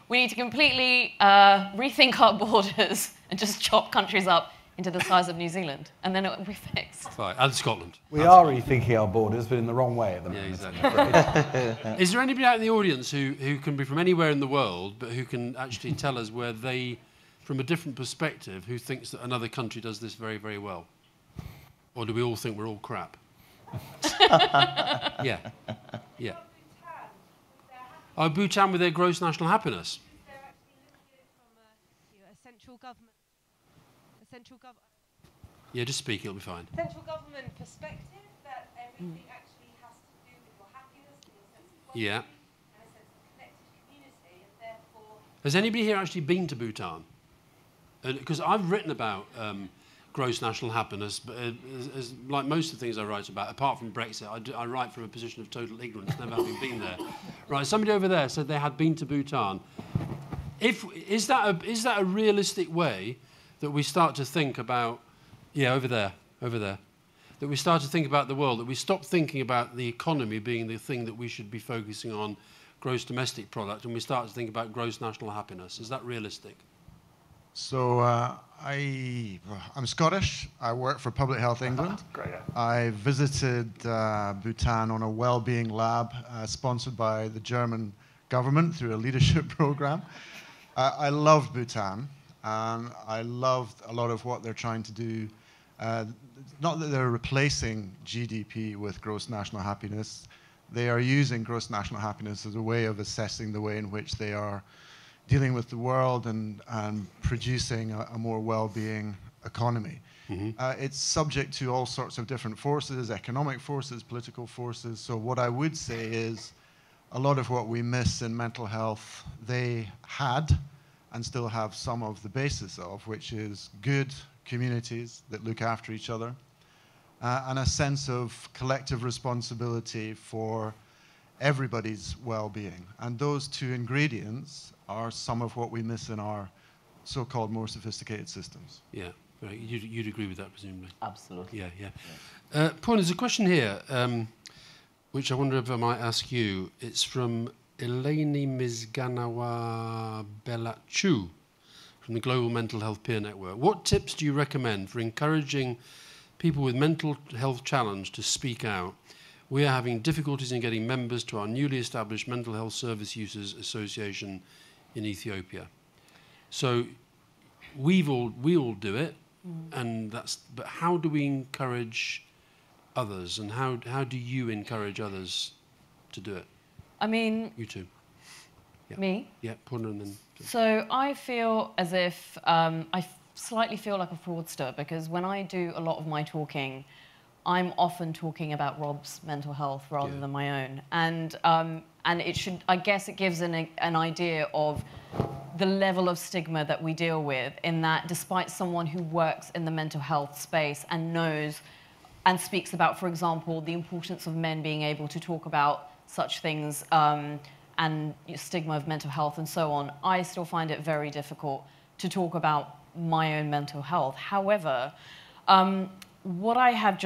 [SPEAKER 3] we need to completely rethink our borders and just chop countries up into the size of New Zealand, and then it will be fixed.
[SPEAKER 2] Right, and Scotland.
[SPEAKER 6] We are rethinking our borders, but in the wrong way at the moment.
[SPEAKER 2] Yeah, exactly. Is there anybody out in the audience who can be from anywhere in the world, but who can actually tell us where they, from a different perspective, who thinks that another country does this very, very well? Or do we all think we're all crap? Yeah. Oh, Bhutan with their gross national happiness.
[SPEAKER 7] They're actually looking at it from a central government.
[SPEAKER 2] Yeah, just speak, it'll be fine.
[SPEAKER 7] Central government perspective that everything actually has to do with your happiness and your sense of well-being and a sense of connected community, and therefore.
[SPEAKER 2] Has anybody here actually been to Bhutan? Because I've written about gross national happiness, but as like most of the things I write about, apart from Brexit, I write from a position of total ignorance, never having been there. Right, somebody over there said they had been to Bhutan. Is that a realistic way that we start to think about, yeah, over there, that we start to think about the world, that we stop thinking about the economy being the thing that we should be focusing on, gross domestic product, and we start to think about gross national happiness. Is that realistic?
[SPEAKER 8] So I'm Scottish. I work for Public Health England.
[SPEAKER 6] Great.
[SPEAKER 8] I visited Bhutan on a well-being lab sponsored by the German government through a leadership program. I loved Bhutan, and I loved a lot of what they're trying to do. Not that they're replacing GDP with gross national happiness. They are using gross national happiness as a way of assessing the way in which they are dealing with the world and producing a more well-being economy. It's subject to all sorts of different forces, economic forces, political forces. So what I would say is a lot of what we miss in mental health, they had and still have some of the basis of, which is good communities that look after each other, and a sense of collective responsibility for everybody's well-being. And those two ingredients are some of what we miss in our so-called more sophisticated systems.
[SPEAKER 2] Yeah, right. You'd agree with that, presumably?
[SPEAKER 4] Absolutely.
[SPEAKER 2] Yeah. Paul, there's a question here, which I wonder if I might ask you. It's from Eleni Mizganawa Belachu from the Global Mental Health Peer Network. What tips do you recommend for encouraging people with mental health challenge to speak out? We are having difficulties in getting members to our newly established Mental Health Service Users Association in Ethiopia. So we all do it, but how do we encourage others, and how do you encourage others to do it?
[SPEAKER 3] I mean...
[SPEAKER 2] You too. Yeah.
[SPEAKER 3] Me?
[SPEAKER 2] Yeah, Paul and then...
[SPEAKER 3] So I feel as if I slightly feel like a fraudster, because when I do a lot of my talking, I'm often talking about Rob's mental health rather than my own. And it should, I guess it gives an idea of the level of stigma that we deal with, in that despite someone who works in the mental health space and knows and speaks about, for example, the importance of men being able to talk about such things and stigma of mental health and so on, I still find it very difficult to talk about my own mental health. However, what I have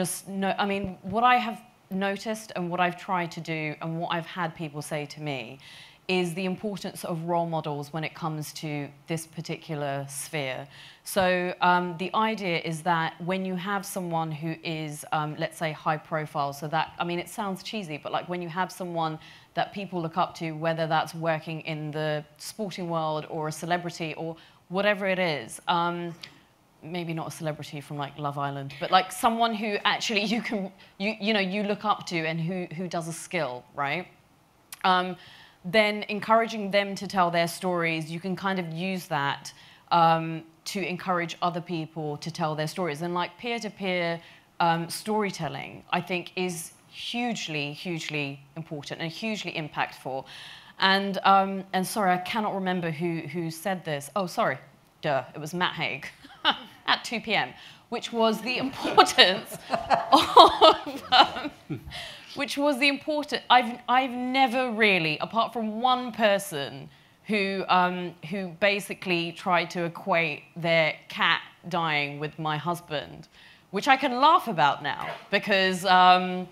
[SPEAKER 3] what I have noticed and what I've tried to do and what I've had people say to me is the importance of role models when it comes to this particular sphere. So the idea is that when you have someone who is, let's say, high profile, so that, I mean, it sounds cheesy, but like when you have someone that people look up to, whether that's working in the sporting world or a celebrity or whatever it is, maybe not a celebrity from like Love Island, but like someone who actually you look up to and who does a skill, right? Then encouraging them to tell their stories, you can kind of use that to encourage other people to tell their stories. And like peer-to-peer storytelling, I think is hugely, hugely important and hugely impactful. And sorry, I cannot remember who said this. Oh, sorry, it was Matt Haig at 2 p.m., which was the importance of... I've never really, apart from one person who basically tried to equate their cat dying with my husband, which I can laugh about now, because it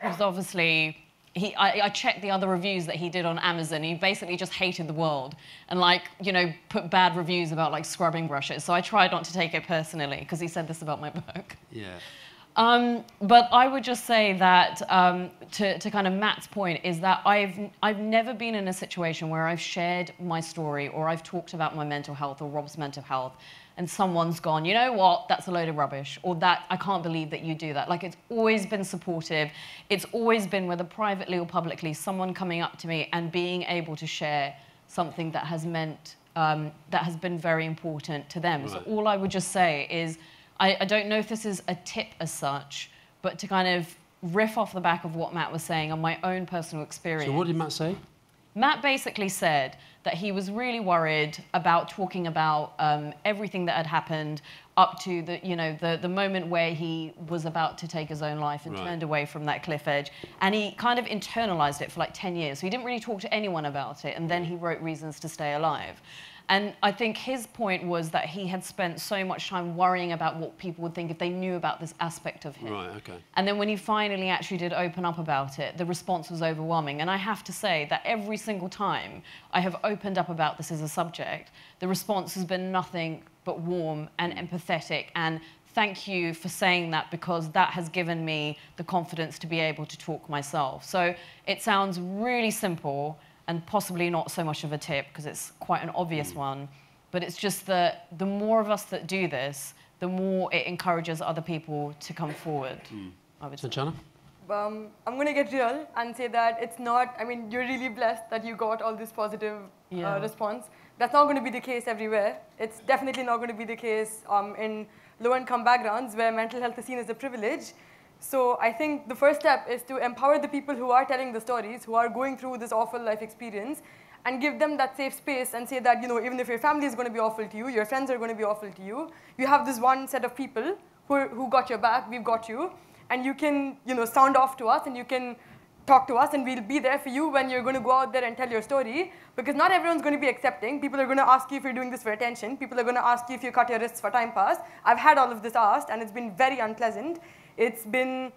[SPEAKER 3] was obviously... I checked the other reviews that he did on Amazon. He basically just hated the world and, like, you know, put bad reviews about, like, scrubbing brushes. So I tried not to take it personally, because he said this about my book.
[SPEAKER 2] Yeah.
[SPEAKER 3] But I would just say that, to kind of Matt's point, is that I've never been in a situation where I've shared my story or I've talked about my mental health or Rob's mental health, and someone's gone, you know what, that's a load of rubbish, or that, I can't believe that you do that. Like, it's always been supportive. It's always been, whether privately or publicly, someone coming up to me and being able to share something that has meant, that has been very important to them. Right. So all I would just say is, I don't know if this is a tip as such, but to kind of riff off the back of what Matt was saying on my own personal experience.
[SPEAKER 2] So what did Matt say?
[SPEAKER 3] Matt basically said that he was really worried about talking about everything that had happened up to the moment where he was about to take his own life and turned away from that cliff edge. And he kind of internalized it for like 10 years. So he didn't really talk to anyone about it. And then he wrote Reasons to Stay Alive. And I think his point was that he had spent so much time worrying about what people would think if they knew about this aspect of him.
[SPEAKER 2] Right, okay.
[SPEAKER 3] And then when he finally actually did open up about it, the response was overwhelming. And I have to say that every single time I have opened up about this as a subject, the response has been nothing but warm and empathetic. And thank you for saying that, because that has given me the confidence to be able to talk myself. So it sounds really simple and possibly not so much of a tip because it's quite an obvious one. But it's just that the more of us that do this, the more it encourages other people to come forward. I would say.
[SPEAKER 2] Sanchana?
[SPEAKER 5] I'm going to get real and say that it's not, I mean, you're really blessed that you got all this positive response. That's not going to be the case everywhere. It's definitely not going to be the case in low-income backgrounds where mental health is seen as a privilege. So I think the first step is to empower the people who are telling the stories, who are going through this awful life experience, and give them that safe space and say that, you know, even if your family is going to be awful to you, your friends are going to be awful to you, you have this one set of people who got your back, we've got you, and you can, you know, sound off to us and you can talk to us and we'll be there for you when you're going to go out there and tell your story, because not everyone's going to be accepting. People are going to ask you if you're doing this for attention. People are going to ask you if you cut your wrists for time pass. I've had all of this asked and it's been very unpleasant. It's been,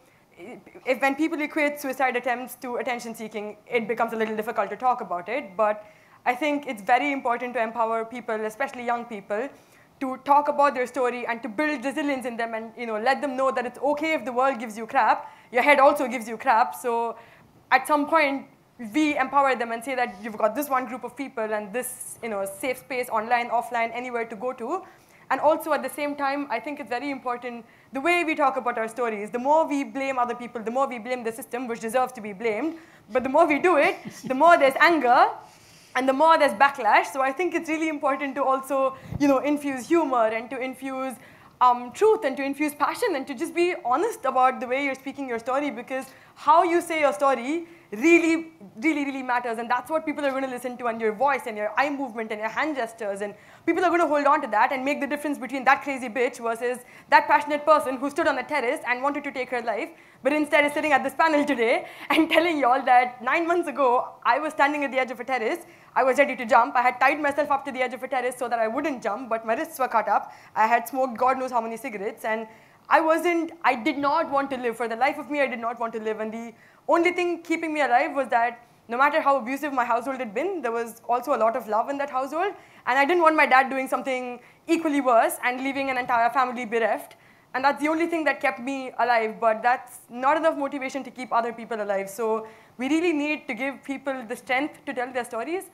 [SPEAKER 5] when people equate suicide attempts to attention seeking, it becomes a little difficult to talk about it. But I think it's very important to empower people, especially young people, to talk about their story and to build resilience in them and, you know, let them know that it's okay if the world gives you crap. Your head also gives you crap. So at some point, we empower them and say that you've got this one group of people and this, you know, safe space, online, offline, anywhere to go to. And also at the same time, I think it's very important, the way we talk about our stories, the more we blame other people, the more we blame the system, which deserves to be blamed. But the more we do it, the more there's anger and the more there's backlash. So I think it's really important to also, you know, infuse humor and to infuse truth and to infuse passion and to just be honest about the way you're speaking your story, because how you say your story really, really, really matters. And that's what people are going to listen to, and your voice and your eye movement and your hand gestures. And people are going to hold on to that and make the difference between that crazy bitch versus that passionate person who stood on a terrace and wanted to take her life, but instead is sitting at this panel today and telling y'all that 9 months ago, I was standing at the edge of a terrace. I was ready to jump. I had tied myself up to the edge of a terrace so that I wouldn't jump, but my wrists were cut up. I had smoked God knows how many cigarettes, and I did not want to live. For the life of me, I did not want to live. And the only thing keeping me alive was that no matter how abusive my household had been, there was also a lot of love in that household. And I didn't want my dad doing something equally worse and leaving an entire family bereft. And that's the only thing that kept me alive. But that's not enough motivation to keep other people alive. So we really need to give people the strength to tell their stories.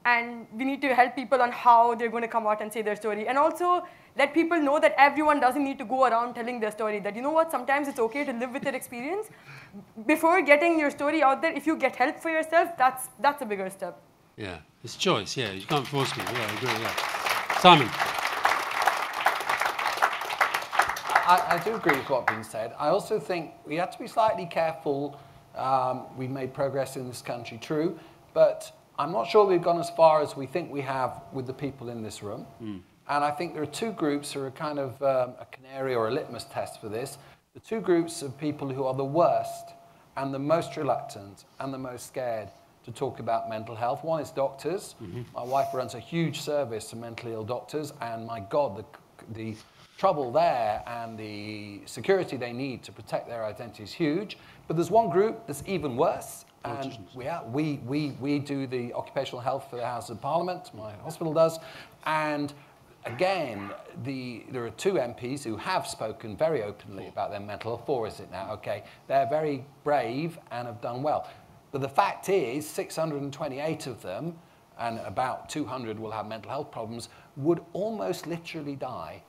[SPEAKER 5] And we need to help people on how they're going to come out and say their story. And also let people know that everyone doesn't need to go around telling their story. That, you know what, sometimes it's okay to live with your experience. Before getting your story out there, if you get help for yourself, that's a bigger step.
[SPEAKER 2] Yeah, it's choice, yeah. You can't force people. Yeah, I agree, yeah. Simon.
[SPEAKER 6] I do agree with what's been said. I also think we have to be slightly careful. We've made progress in this country, true, but I'm not sure we've gone as far as we think we have with the people in this room. And I think there are two groups who are kind of a canary or a litmus test for this. The two groups of people who are the worst and the most reluctant and the most scared to talk about mental health. One is doctors. My wife runs a huge service to mentally ill doctors, and my God, the trouble there and the security they need to protect their identity is huge. But there's one group that's even worse. And we do the occupational health for the House of Parliament, my hospital does. And again, there are two MPs who have spoken very openly about their mental health. 4 is it now? Okay. They're very brave and have done well. But the fact is, 628 of them, and about 200 will have mental health problems, would almost literally die,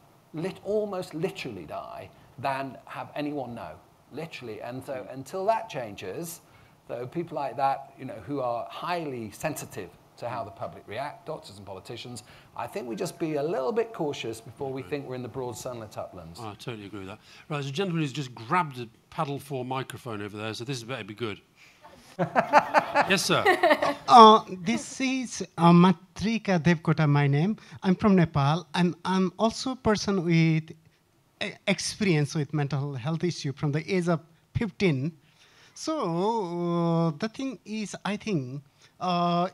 [SPEAKER 6] than have anyone know, literally. And so until that changes, though, people like that, you know, who are highly sensitive to how the public react, doctors and politicians, I think we just be a little bit cautious before we think we're in the broad sunlit uplands.
[SPEAKER 2] Oh, I totally agree with that. Right, there's a gentleman who's just grabbed a paddle 4 microphone over there, so this better be good. Yes, sir.
[SPEAKER 9] This is Matrika Devkota, my name. I'm from Nepal. I'm also a person with experience with mental health issue from the age of 15. So the thing is, I think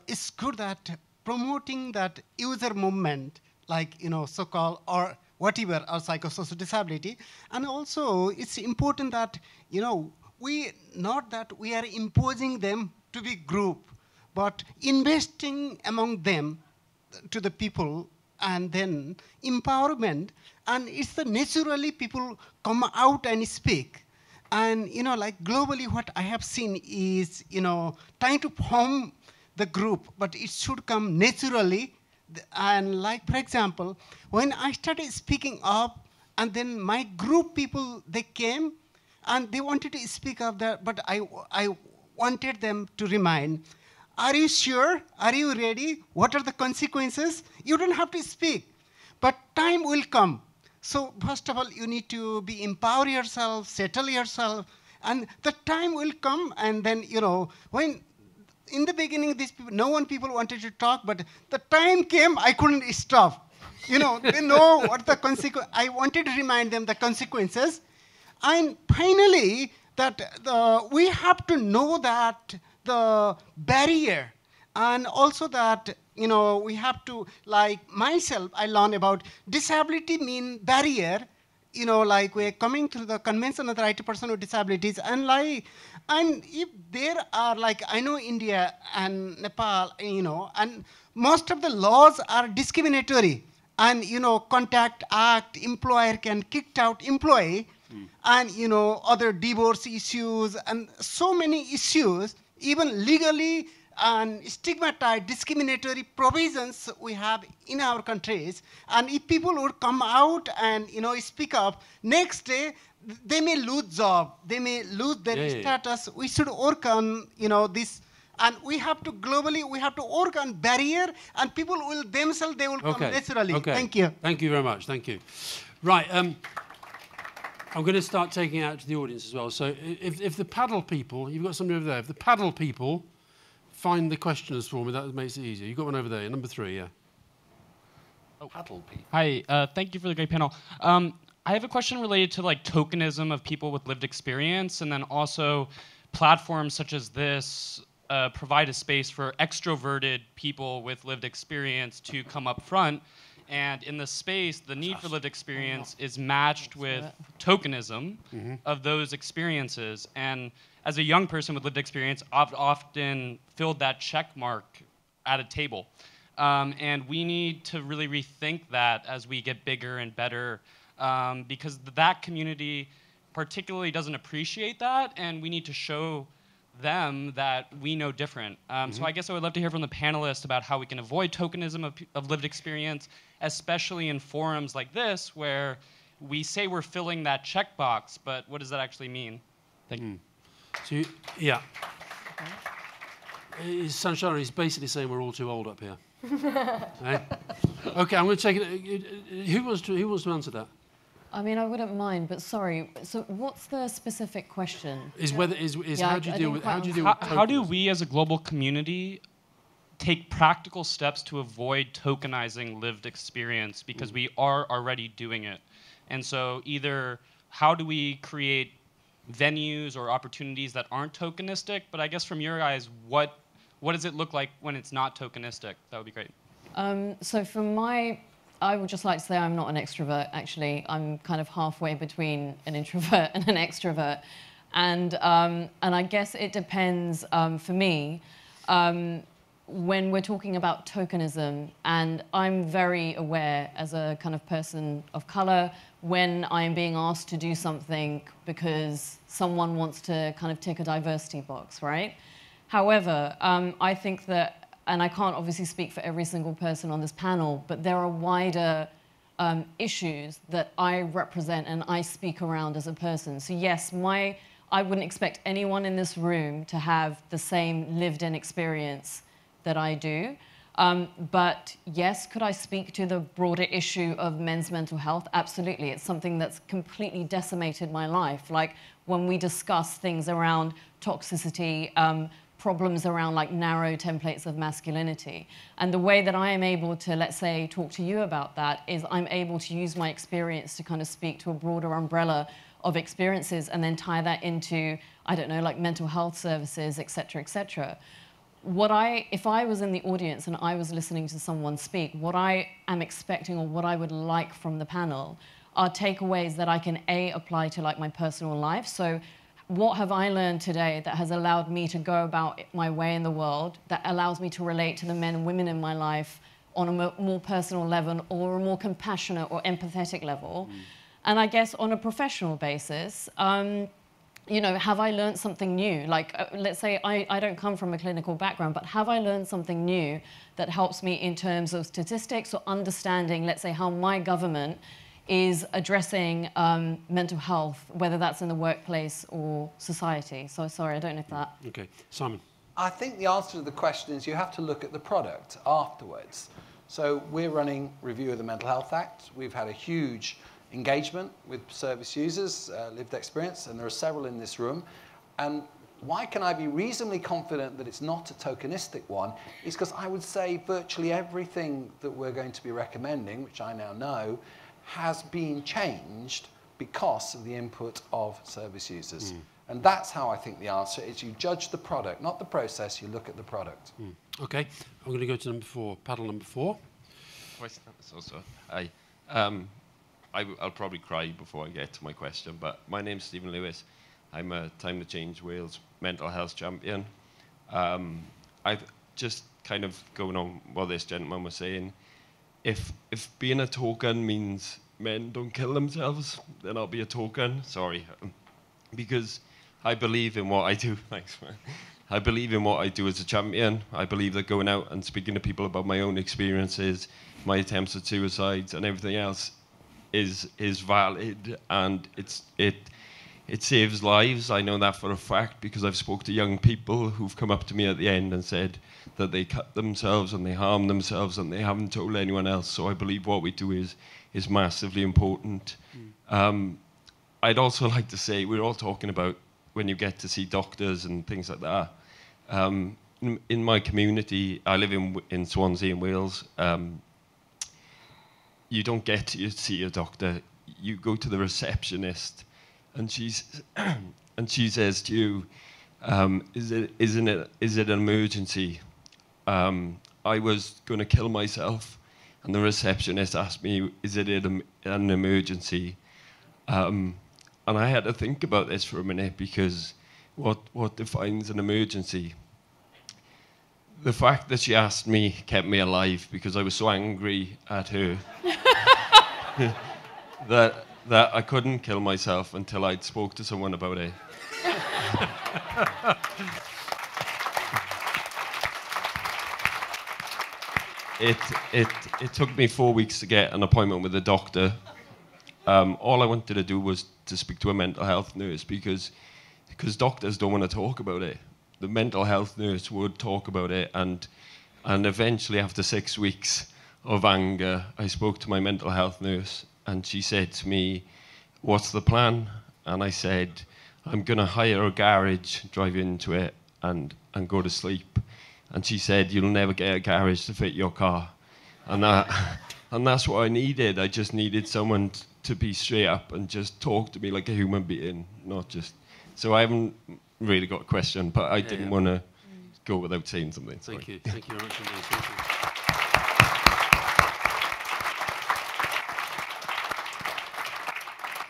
[SPEAKER 9] it's good that promoting that user movement, like, so-called or whatever, or psychosocial disability. And also, it's important that, not that we are imposing them to be group, but investing among them to the people, and then empowerment. And it's the naturally people come out and speak. And, like globally, what I have seen is, trying to form the group, but it should come naturally. And like, for example, when I started speaking up, and then my group people, they came, and they wanted to speak up there, but I wanted them to remind, are you sure? Are you ready? What are the consequences? You don't have to speak, but time will come. So first of all, you need to empower yourself, settle yourself, and the time will come. And then, when in the beginning, people wanted to talk, but the time came, I couldn't stop. They know what the consequence. I wanted to remind them the consequences. And finally, that we have to know that the barrier, and also that, we have to, like myself, I learned about disability mean barrier, like we're coming through the Convention of the Right of Person with Disabilities, and if there are, like, I know India and Nepal, and most of the laws are discriminatory, and, Contact Act, employer can kick out employee, and, other divorce issues, and so many issues, even legally and stigmatized, discriminatory provisions we have in our countries. And if people would come out and, speak up, next day, they may lose job, they may lose their status. We should work on, this. And we have to, globally, we have to work on barrier, and people will themselves, they will come naturally.
[SPEAKER 2] Okay.
[SPEAKER 9] Thank you.
[SPEAKER 2] Thank you very much. Thank you. Right. I'm going to start taking it out to the audience as well. So if the paddle people, you've got somebody over there, if the paddle people find the questioners for me, that makes it easier. You've got one over there, number 3, yeah.
[SPEAKER 6] Oh, paddle people.
[SPEAKER 10] Hi, thank you for the great panel. I have a question related to like tokenism of people with lived experience, and then also platforms such as this provide a space for extroverted people with lived experience to come up front. And in the space, the need for lived experience is matched with tokenism of those experiences. And as a young person with lived experience, I've often filled that check mark at a table. And we need to really rethink that as we get bigger and better, because that community particularly doesn't appreciate that, and we need to show them that we know different. So I guess I would love to hear from the panelists about how we can avoid tokenism of lived experience, especially in forums like this, where we say we're filling that checkbox, but what does that actually mean? Thank you.
[SPEAKER 2] So, yeah. Sanshara is basically saying we're all too old up here. Right? Okay, I'm going to take it. Who wants to answer that?
[SPEAKER 3] I mean, I wouldn't mind, but sorry. So, what's the specific question?
[SPEAKER 2] How do you deal with
[SPEAKER 10] how do we as a global community take practical steps to avoid tokenizing lived experience, because we are already doing it? And so, either how do we create venues or opportunities that aren't tokenistic? But I guess from your eyes, what does it look like when it's not tokenistic? That would be great.
[SPEAKER 3] So from I would just like to say I'm not an extrovert, actually. I'm kind of halfway between an introvert and an extrovert. And I guess it depends, for me, when we're talking about tokenism, and I'm very aware as a kind of person of color when I'm being asked to do something because someone wants to kind of tick a diversity box, right? However, I think that, and I can't obviously speak for every single person on this panel, but there are wider issues that I represent and I speak around as a person. So yes, I wouldn't expect anyone in this room to have the same lived-in experience that I do. But yes, could I speak to the broader issue of men's mental health? Absolutely. It's something that's completely decimated my life. Like when we discuss things around toxicity, problems around like narrow templates of masculinity. And the way that I am able to, let's say, talk to you about that is I'm able to use my experience to kind of speak to a broader umbrella of experiences and then tie that into, I don't know, like mental health services, et cetera, et cetera. if I was in the audience and I was listening to someone speak, what I am expecting or what I would like from the panel are takeaways that I can apply to like my personal life. So what have I learned today that has allowed me to go about my way in the world, that allows me to relate to the men and women in my life on a more personal level or a more compassionate or empathetic level. And I guess on a professional basis, you know, have I learned something new? Like, let's say I don't come from a clinical background, but have I learned something new that helps me in terms of statistics or understanding, let's say, how my government is addressing mental health, whether that's in the workplace or society? So sorry, I don't know if that...
[SPEAKER 2] Okay, Simon.
[SPEAKER 6] I think the answer to the question is you have to look at the product afterwards. So we're running review of the Mental Health Act. We've had a huge engagement with service users, lived experience, and there are several in this room. And why can I be reasonably confident that it's not a tokenistic one is because I would say virtually everything that we're going to be recommending, which I now know, has been changed because of the input of service users. And that's how I think the answer is. You judge the product, not the process, you look at the product.
[SPEAKER 2] Okay, I'm going to go to number 4, panel number 4.
[SPEAKER 11] I'll probably cry before I get to my question, but my name's Stephen Lewis. I'm a Time to Change Wales mental health champion. I've just kind of going on what this gentleman was saying. If being a token means men don't kill themselves, then I'll be a token. Sorry, because I believe in what I do. Thanks, man. I believe in what I do as a champion. I believe that going out and speaking to people about my own experiences, my attempts at suicides, and everything else is valid, and it saves lives. I know that for a fact because I've spoke to young people who've come up to me at the end and said that they cut themselves and they harm themselves and they haven't told anyone else. So I believe what we do is massively important. I'd also like to say, we're all talking about when you get to see doctors and things like that. In my community, I live in Swansea in Wales. You don't get to see a doctor. You go to the receptionist, and she says to you, "Is it an emergency? I was going to kill myself," and the receptionist asked me, "Is it an emergency?" And I had to think about this for a minute because what defines an emergency? The fact that she asked me kept me alive because I was so angry at her that I couldn't kill myself until I'd spoke to someone about it. It took me 4 weeks to get an appointment with a doctor. All I wanted to do was to speak to a mental health nurse because doctors don't want to talk about it. The mental health nurse would talk about it, and eventually after 6 weeks of anger, I spoke to my mental health nurse, and she said to me, "What's the plan?" And I said, "I'm going to hire a garage, drive into it, and go to sleep." And she said, "You'll never get a garage to fit your car." And that's what I needed. I just needed someone to be straight up and just talk to me like a human being, not just... So I haven't really got a question, but I didn't want to go without saying something. Sorry.
[SPEAKER 2] Thank you. Thank you very much indeed. Thank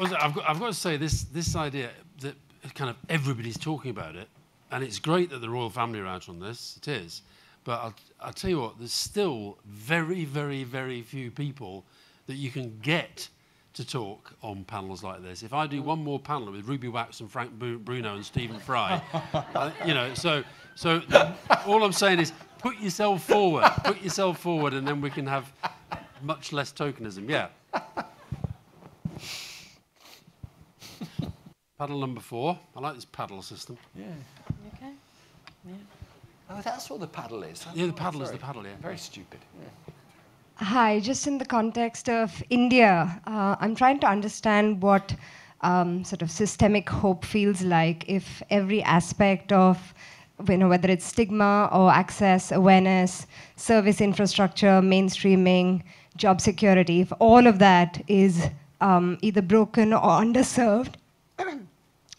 [SPEAKER 2] you. I've got to say, this idea that kind of everybody's talking about it, and it's great that the royal family are out on this, it is, but I'll tell you what, there's still very, very, very few people that you can get to talk on panels like this. If I do one more panel with Ruby Wax and Frank Bruno and Stephen Fry, you know, so all I'm saying is put yourself forward, and then we can have much less tokenism. Yeah. Paddle number 4. I like this paddle system.
[SPEAKER 6] Yeah.
[SPEAKER 3] Okay. Yeah.
[SPEAKER 6] Oh, that's what the paddle is.
[SPEAKER 2] Yeah, the paddle is the paddle, yeah.
[SPEAKER 6] Very stupid. Yeah.
[SPEAKER 12] Hi, just in the context of India, I'm trying to understand what sort of systemic hope feels like if every aspect of, you know, whether it's stigma or access, awareness, service infrastructure, mainstreaming, job security, if all of that is either broken or underserved,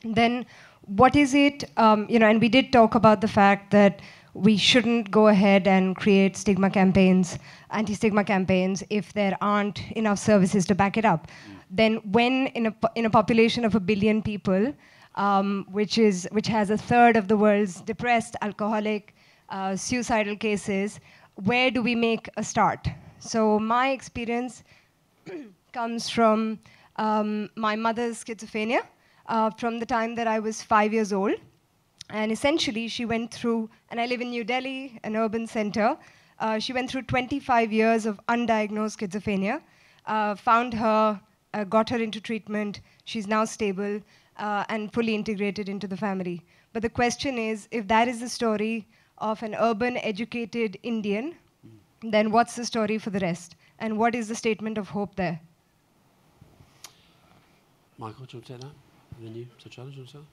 [SPEAKER 12] then what is it, you know, and we did talk about the fact that we shouldn't go ahead and create stigma campaigns, anti-stigma campaigns, if there aren't enough services to back it up. Then when in a population of 1 billion people, which has a third of the world's depressed, alcoholic, suicidal cases, where do we make a start? So my experience comes from my mother's schizophrenia from the time that I was 5 years old. And essentially, she went through, and I live in New Delhi, an urban center. She went through 25 years of undiagnosed schizophrenia, found her, got her into treatment. She's now stable and fully integrated into the family. But the question is, if that is the story of an urban, educated Indian, then what's the story for the rest? And what is the statement of hope there?
[SPEAKER 2] Michael, do you want to take that? And then you, so Charlie, do you want to say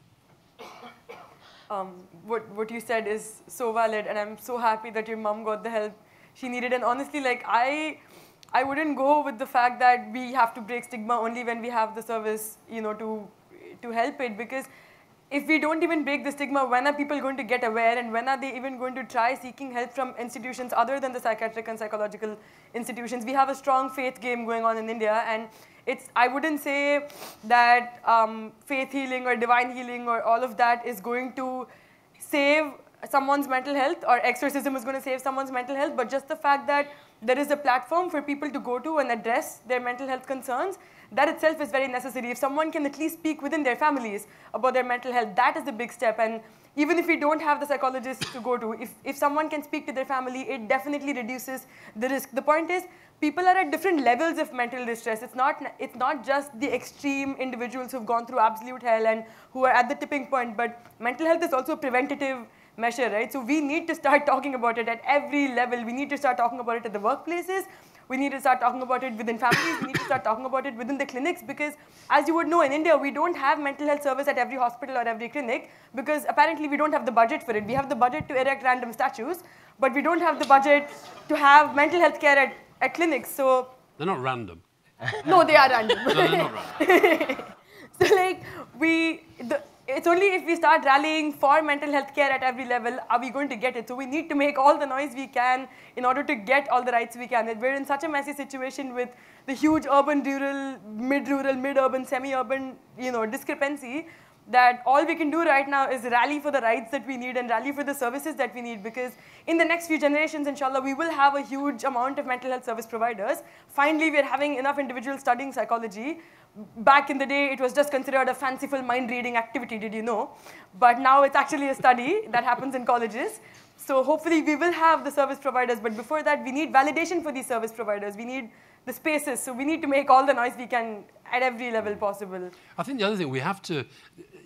[SPEAKER 5] What you said is so valid, and I'm so happy that your mom got the help she needed. And honestly, like I wouldn't go with the fact that we have to break stigma only when we have the service, you know, to help it. Because if we don't even break the stigma, when are people going to get aware, and when are they even going to try seeking help from institutions other than the psychiatric and psychological institutions? We have a strong faith game going on in India, and I wouldn't say that faith healing or divine healing or all of that is going to save someone's mental health, or exorcism is going to save someone's mental health, but just the fact that there is a platform for people to go to and address their mental health concerns, that itself is very necessary. If someone can at least speak within their families about their mental health, that is a big step. And even if we don't have the psychologist to go to, if someone can speak to their family, it definitely reduces the risk. The point is, people are at different levels of mental distress. It's not just the extreme individuals who've gone through absolute hell and who are at the tipping point, but mental health is also a preventative measure, right? So we need to start talking about it at every level. We need to start talking about it at the workplaces. We need to start talking about it within families. We need to start talking about it within the clinics, because as you would know, in India, we don't have mental health service at every hospital or every clinic, because apparently we don't have the budget for it. We have the budget to erect random statues, but we don't have the budget to have mental health care at clinics. So
[SPEAKER 2] they're not random.
[SPEAKER 5] No, they are random.
[SPEAKER 2] No, they're not random.
[SPEAKER 5] So like it's only if we start rallying for mental health care at every level are we going to get it. So we need to make all the noise we can in order to get all the rights we can. We're in such a messy situation with the huge urban, rural, mid-urban, semi-urban, discrepancy, that all we can do right now is rally for the rights that we need and rally for the services that we need, because in the next few generations, inshallah, we will have a huge amount of mental health service providers. Finally, we're having enough individuals studying psychology. Back in the day, it was just considered a fanciful mind-reading activity, did you know? But now it's actually a study that happens in colleges. So hopefully we will have the service providers, but before that, we need validation for these service providers. We need the spaces, so we need to make all the noise we can at every level possible.
[SPEAKER 2] I think the other thing, we have to,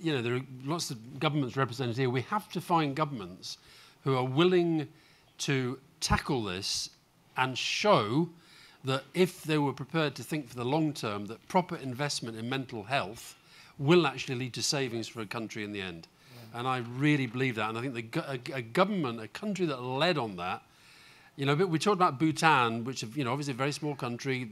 [SPEAKER 2] there are lots of governments represented here. We have to find governments who are willing to tackle this and show that if they were prepared to think for the long term, that proper investment in mental health will actually lead to savings for a country in the end. Yeah. And I really believe that. And I think a government, a country that led on that, but we talked about Bhutan, which, obviously a very small country.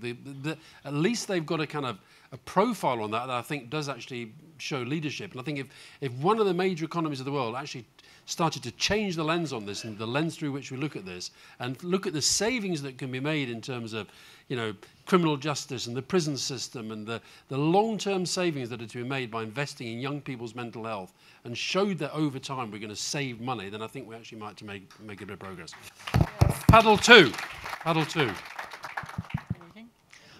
[SPEAKER 2] At least they've got a kind of a profile on that I think does actually show leadership. And I think if one of the major economies of the world actually started to change the lens on this, and the lens through which we look at this, and look at the savings that can be made in terms of, criminal justice and the prison system, and the long-term savings that are to be made by investing in young people's mental health, and showed that over time we're going to save money, then I think we actually might make a bit of progress. Yes. Paddle two.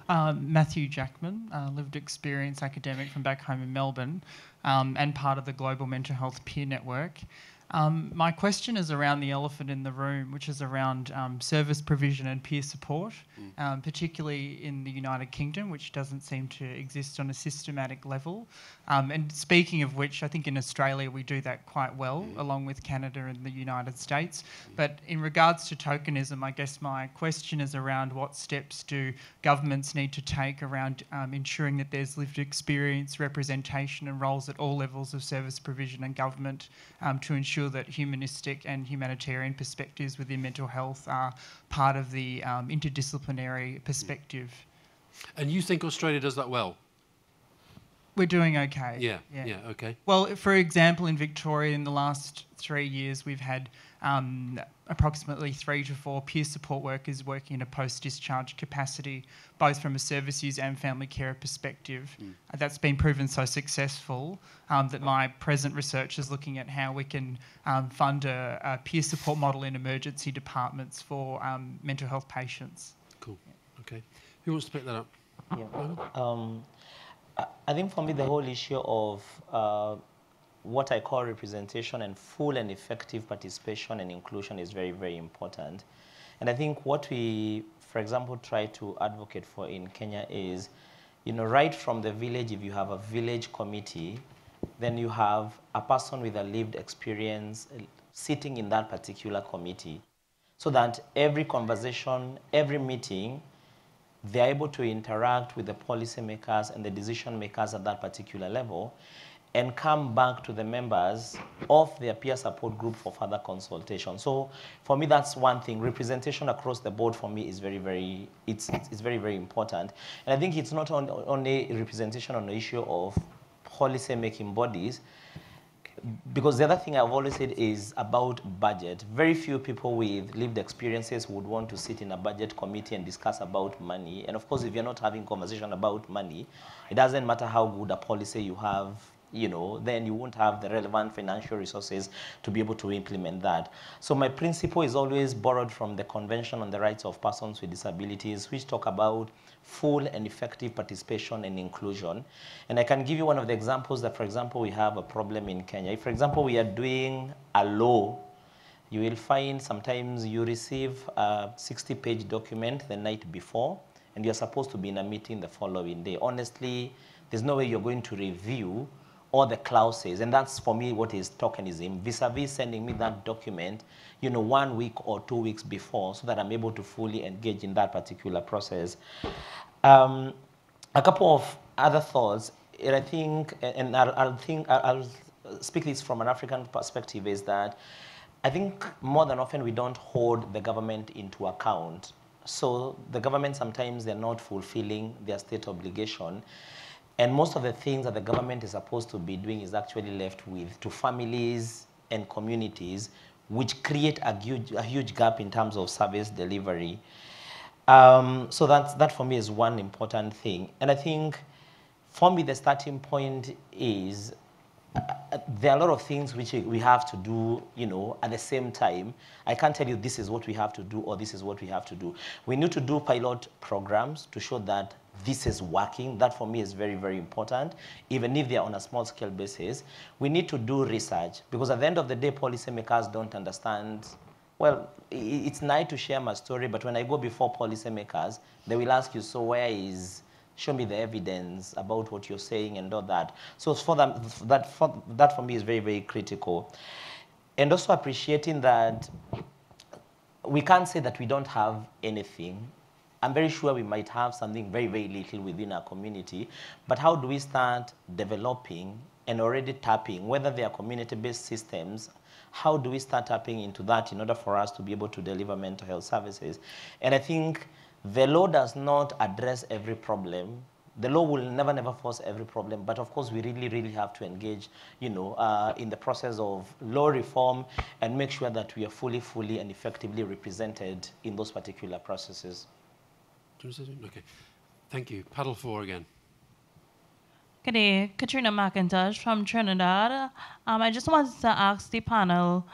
[SPEAKER 13] Matthew Jackman, lived experience academic from back home in Melbourne, and part of the Global Mental Health Peer Network. My question is around the elephant in the room, which is around service provision and peer support, particularly in the United Kingdom, which doesn't seem to exist on a systematic level. And speaking of which, I think in Australia we do that quite well, along with Canada and the United States. But in regards to tokenism, I guess my question is around what steps do governments need to take around ensuring that there's lived experience, representation and roles at all levels of service provision and government to ensure that humanistic and humanitarian perspectives within mental health are part of the interdisciplinary perspective.
[SPEAKER 2] And you think Australia does that well?
[SPEAKER 13] We're doing okay.
[SPEAKER 2] Yeah, okay.
[SPEAKER 13] Well, for example, in Victoria, in the last 3 years, we've had approximately 3 to 4 peer support workers working in a post-discharge capacity, both from a service use and family care perspective. That's been proven so successful that my present research is looking at how we can fund a peer support model in emergency departments for mental health patients.
[SPEAKER 2] Cool. Okay. Who wants to pick that up?
[SPEAKER 4] Yeah. I think for me the whole issue of what I call representation and full and effective participation and inclusion is very, very important. And I think what we, for example, try to advocate for in Kenya is, right from the village, if you have a village committee, then you have a person with a lived experience sitting in that particular committee, so that every conversation, every meeting, they're able to interact with the policymakers and the decision makers at that particular level and come back to the members of their peer support group for further consultation. So for me, that's one thing. Representation across the board for me is very, very, it's very, very important. And I think it's not only representation on the issue of policy-making bodies, because the other thing I've always said is about budget. Very few people with lived experiences would want to sit in a budget committee and discuss about money. And of course, if you're not having conversation about money, it doesn't matter how good a policy you have, then you won't have the relevant financial resources to be able to implement that. So my principle is always borrowed from the Convention on the Rights of Persons with Disabilities, which talk about full and effective participation and inclusion. And I can give you one of the examples that, for example, we have a problem in Kenya. If, for example, we are doing a law, you will find sometimes you receive a 60-page document the night before, and you're supposed to be in a meeting the following day. Honestly, there's no way you're going to review all the clauses, and that's for me what is tokenism, vis-a-vis sending me that document, 1 week or 2 weeks before, so that I'm able to fully engage in that particular process. A couple of other thoughts, and I think, and I'll speak this from an African perspective, is that I think more than often we don't hold the government into account. So the government sometimes they're not fulfilling their state obligation. And most of the things that the government is supposed to be doing is actually left to families and communities, which create a huge gap in terms of service delivery. So that for me is one important thing. And I think for me the starting point is there are a lot of things which we have to do, at the same time. I can't tell you this is what we have to do or this is what we have to do. We need to do pilot programs to show that this is working. That for me is very, very important, even if they're on a small scale basis. We need to do research, because at the end of the day, policymakers don't understand. Well, it's nice to share my story, but when I go before policymakers, they will ask you, so show me the evidence about what you're saying and all that. So for that for me is very, very critical. And also appreciating that we can't say that we don't have anything. I'm very sure we might have something very, very little within our community, but how do we start developing and already tapping, whether they are community-based systems, how do we start tapping into that in order for us to be able to deliver mental health services? And I think the law does not address every problem. The law will never force every problem, but of course we really, really have to engage, in the process of law reform and make sure that we are fully and effectively represented in those particular processes.
[SPEAKER 2] Okay, thank you. Paddle 4 again.
[SPEAKER 14] Good day, Katrina McIntosh from Trinidad. I just wanted to ask the panel,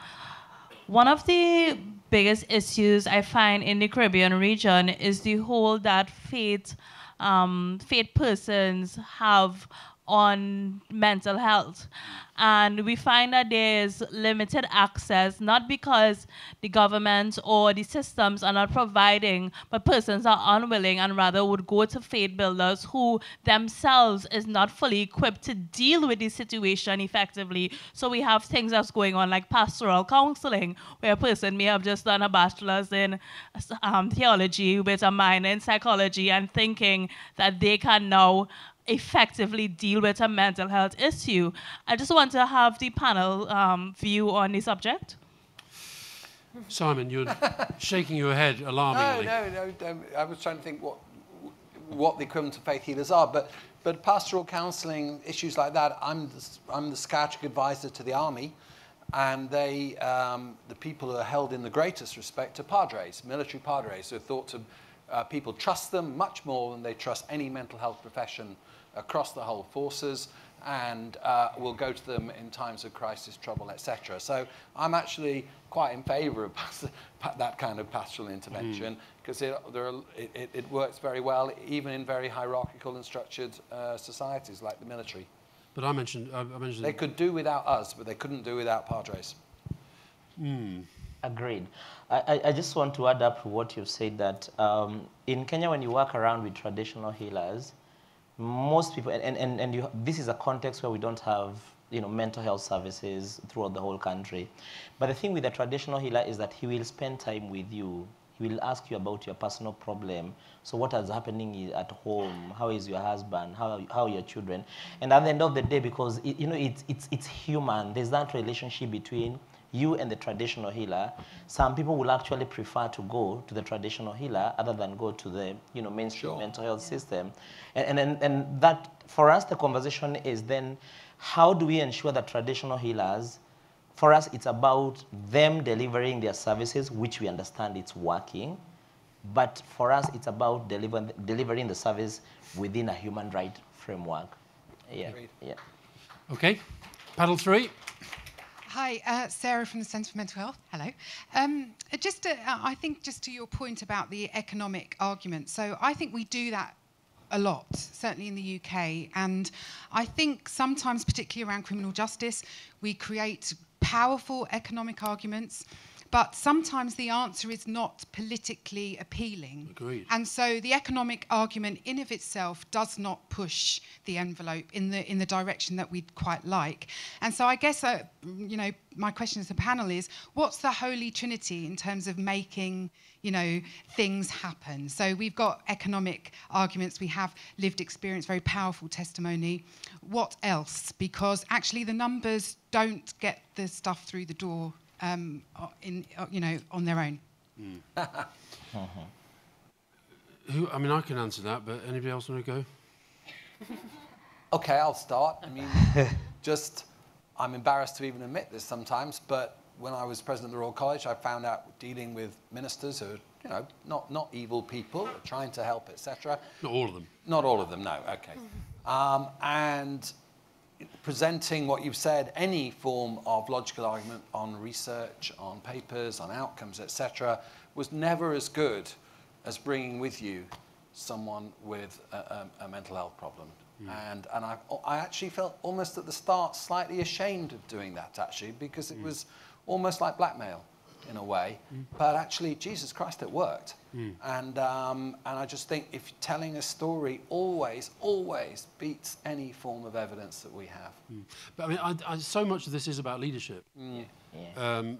[SPEAKER 14] one of the biggest issues I find in the Caribbean region is the hold that faith persons have on mental health. And we find that there's limited access, not because the government or the systems are not providing, but persons are unwilling and rather would go to faith builders who themselves is not fully equipped to deal with the situation effectively. So we have things that's going on like pastoral counseling, where a person may have just done a bachelor's in theology with a minor in psychology and thinking that they can now effectively deal with a mental health issue. I just want to have the panel view on the subject.
[SPEAKER 2] Simon, you're shaking your head alarmingly.
[SPEAKER 6] No. I was trying to think what the equivalent of faith healers are, but But pastoral counselling, issues like that, I'm the psychiatric advisor to the army, and they, the people who are held in the greatest respect are padres, military padres, who are thought to, people trust them much more than they trust any mental health profession across the whole forces, and will go to them in times of crisis, trouble, etc. So I'm actually quite in favour of that kind of pastoral intervention, because it works very well, even in very hierarchical and structured societies like the military.
[SPEAKER 2] But I mentioned
[SPEAKER 6] they could do without us, but they couldn't do without padres.
[SPEAKER 4] Agreed. I just want to add up to what you've said, that in Kenya, when you work around with traditional healers, most people, this is a context where we don't have, mental health services throughout the whole country. But the thing with the traditional healer is that he will spend time with you. He will ask you about your personal problem. So what is happening at home? How is your husband? How are your children? And at the end of the day, because it's human, there's that relationship between you and the traditional healer. Some people will actually prefer to go to the traditional healer other than go to the mainstream mental health system. And that, for us, the conversation is then, how do we ensure that traditional healers, for us, it's about them delivering their services, which we understand it's working. But for us, it's about delivering the service within a human right framework. Yeah.
[SPEAKER 2] Okay. Panel 3.
[SPEAKER 15] Hi, Sarah from the Centre for Mental Health. Hello. I think just to your point about the economic argument, so I think we do that a lot, certainly in the UK, and I think sometimes, particularly around criminal justice, we create powerful economic arguments, but sometimes the answer is not politically appealing.
[SPEAKER 2] Agreed.
[SPEAKER 15] And so the economic argument in of itself does not push the envelope in the direction that we'd quite like. And so I guess, my question as a panel is, what's the holy trinity in terms of making, things happen? So we've got economic arguments, we have lived experience, very powerful testimony. What else? Because actually the numbers don't get the stuff through the door on their own.
[SPEAKER 2] I can answer that, but anybody else want to go?
[SPEAKER 6] Okay, I'll start. I'm embarrassed to even admit this sometimes, but when I was president of the Royal College, I found out dealing with ministers who are, not evil people, trying to help, etc.
[SPEAKER 2] Not all of them.
[SPEAKER 6] Not all of them, no, okay. And presenting what you've said, any form of logical argument on research, on papers, on outcomes, etc., was never as good as bringing with you someone with a mental health problem. And I actually felt almost at the start slightly ashamed of doing that, actually, because it was almost like blackmail in a way. But actually, Jesus Christ, it worked. And I just think if telling a story always beats any form of evidence that we have.
[SPEAKER 2] But so much of this is about leadership.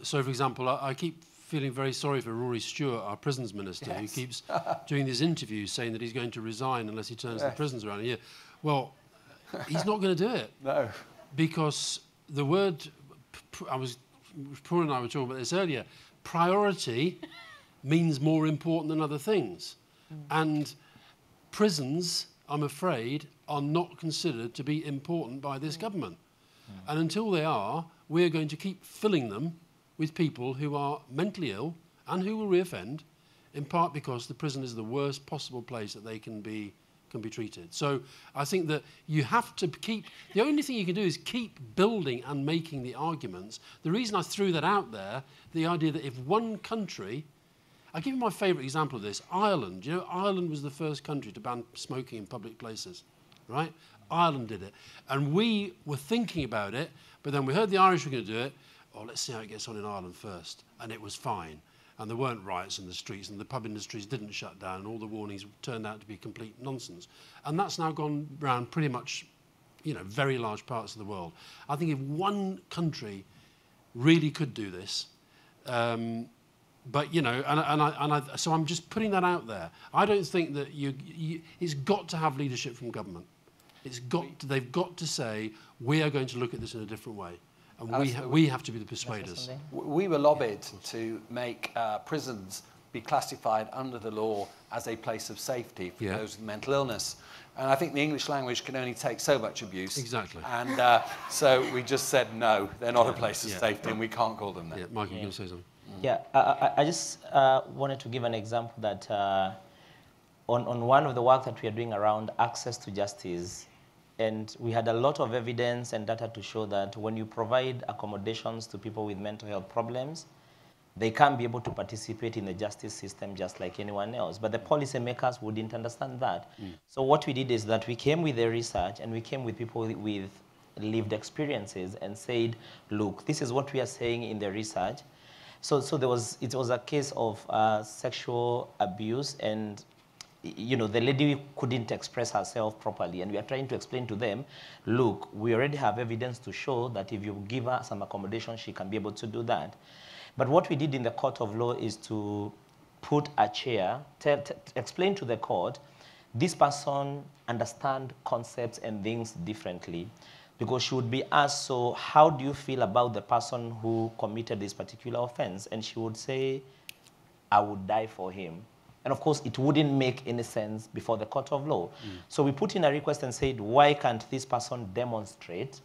[SPEAKER 2] So, for example, I keep feeling very sorry for Rory Stewart, our prisons minister, who keeps doing these interviews saying that he's going to resign unless he turns the prisons around a year. Well, he's not going to do it.
[SPEAKER 6] No.
[SPEAKER 2] Because the word, Paul and I were talking about this earlier, priority means more important than other things. And prisons, I'm afraid, are not considered to be important by this government. And until they are, we're going to keep filling them with people who are mentally ill and who will reoffend, in part because the prison is the worst possible place that they can be treated. So I think that you have to keep, the only thing you can do is keep building and making the arguments. The reason I threw that out there, the idea that if one country, I'll give you my favourite example of this, Ireland. Ireland was the first country to ban smoking in public places, right? Ireland did it. And we were thinking about it, but then we heard the Irish were going to do it. Oh, let's see how it gets on in Ireland first. And it was fine. And there weren't riots in the streets, and the pub industries didn't shut down, and all the warnings turned out to be complete nonsense. And that's now gone around pretty much, very large parts of the world. I think if one country really could do this, so I'm just putting that out there. I don't think that it's got to have leadership from government. They've got to say, we are going to look at this in a different way. And we have to be the persuaders.
[SPEAKER 6] We were lobbied to make prisons be classified under the law as a place of safety for
[SPEAKER 2] Yeah.
[SPEAKER 6] those with mental illness. And I think the English language can only take so much abuse.
[SPEAKER 2] Exactly.
[SPEAKER 6] And so we just said, no, they're not a place of safety, and we can't call them that.
[SPEAKER 2] Yeah, Michael, you're going to say something?
[SPEAKER 4] Yeah, I just wanted to give an example that on one of the work that we are doing around access to justice, and we had a lot of evidence and data to show that when you provide accommodations to people with mental health problems, they can't be able to participate in the justice system just like anyone else. But the policymakers wouldn't understand that. So what we did is that we came with the research and we came with people with lived experiences and said, look, this is what we are saying in the research. So it was a case of sexual abuse, and the lady couldn't express herself properly, and we are trying to explain to them, look, we already have evidence to show that if you give her some accommodation, she can be able to do that. But what we did in the court of law is to put a chair, explain to the court, this person understands concepts and things differently. Because she would be asked, so how do you feel about the person who committed this particular offense? And she would say, I would die for him. And of course, it wouldn't make any sense before the court of law. So we put in a request and said, why can't this person demonstrate?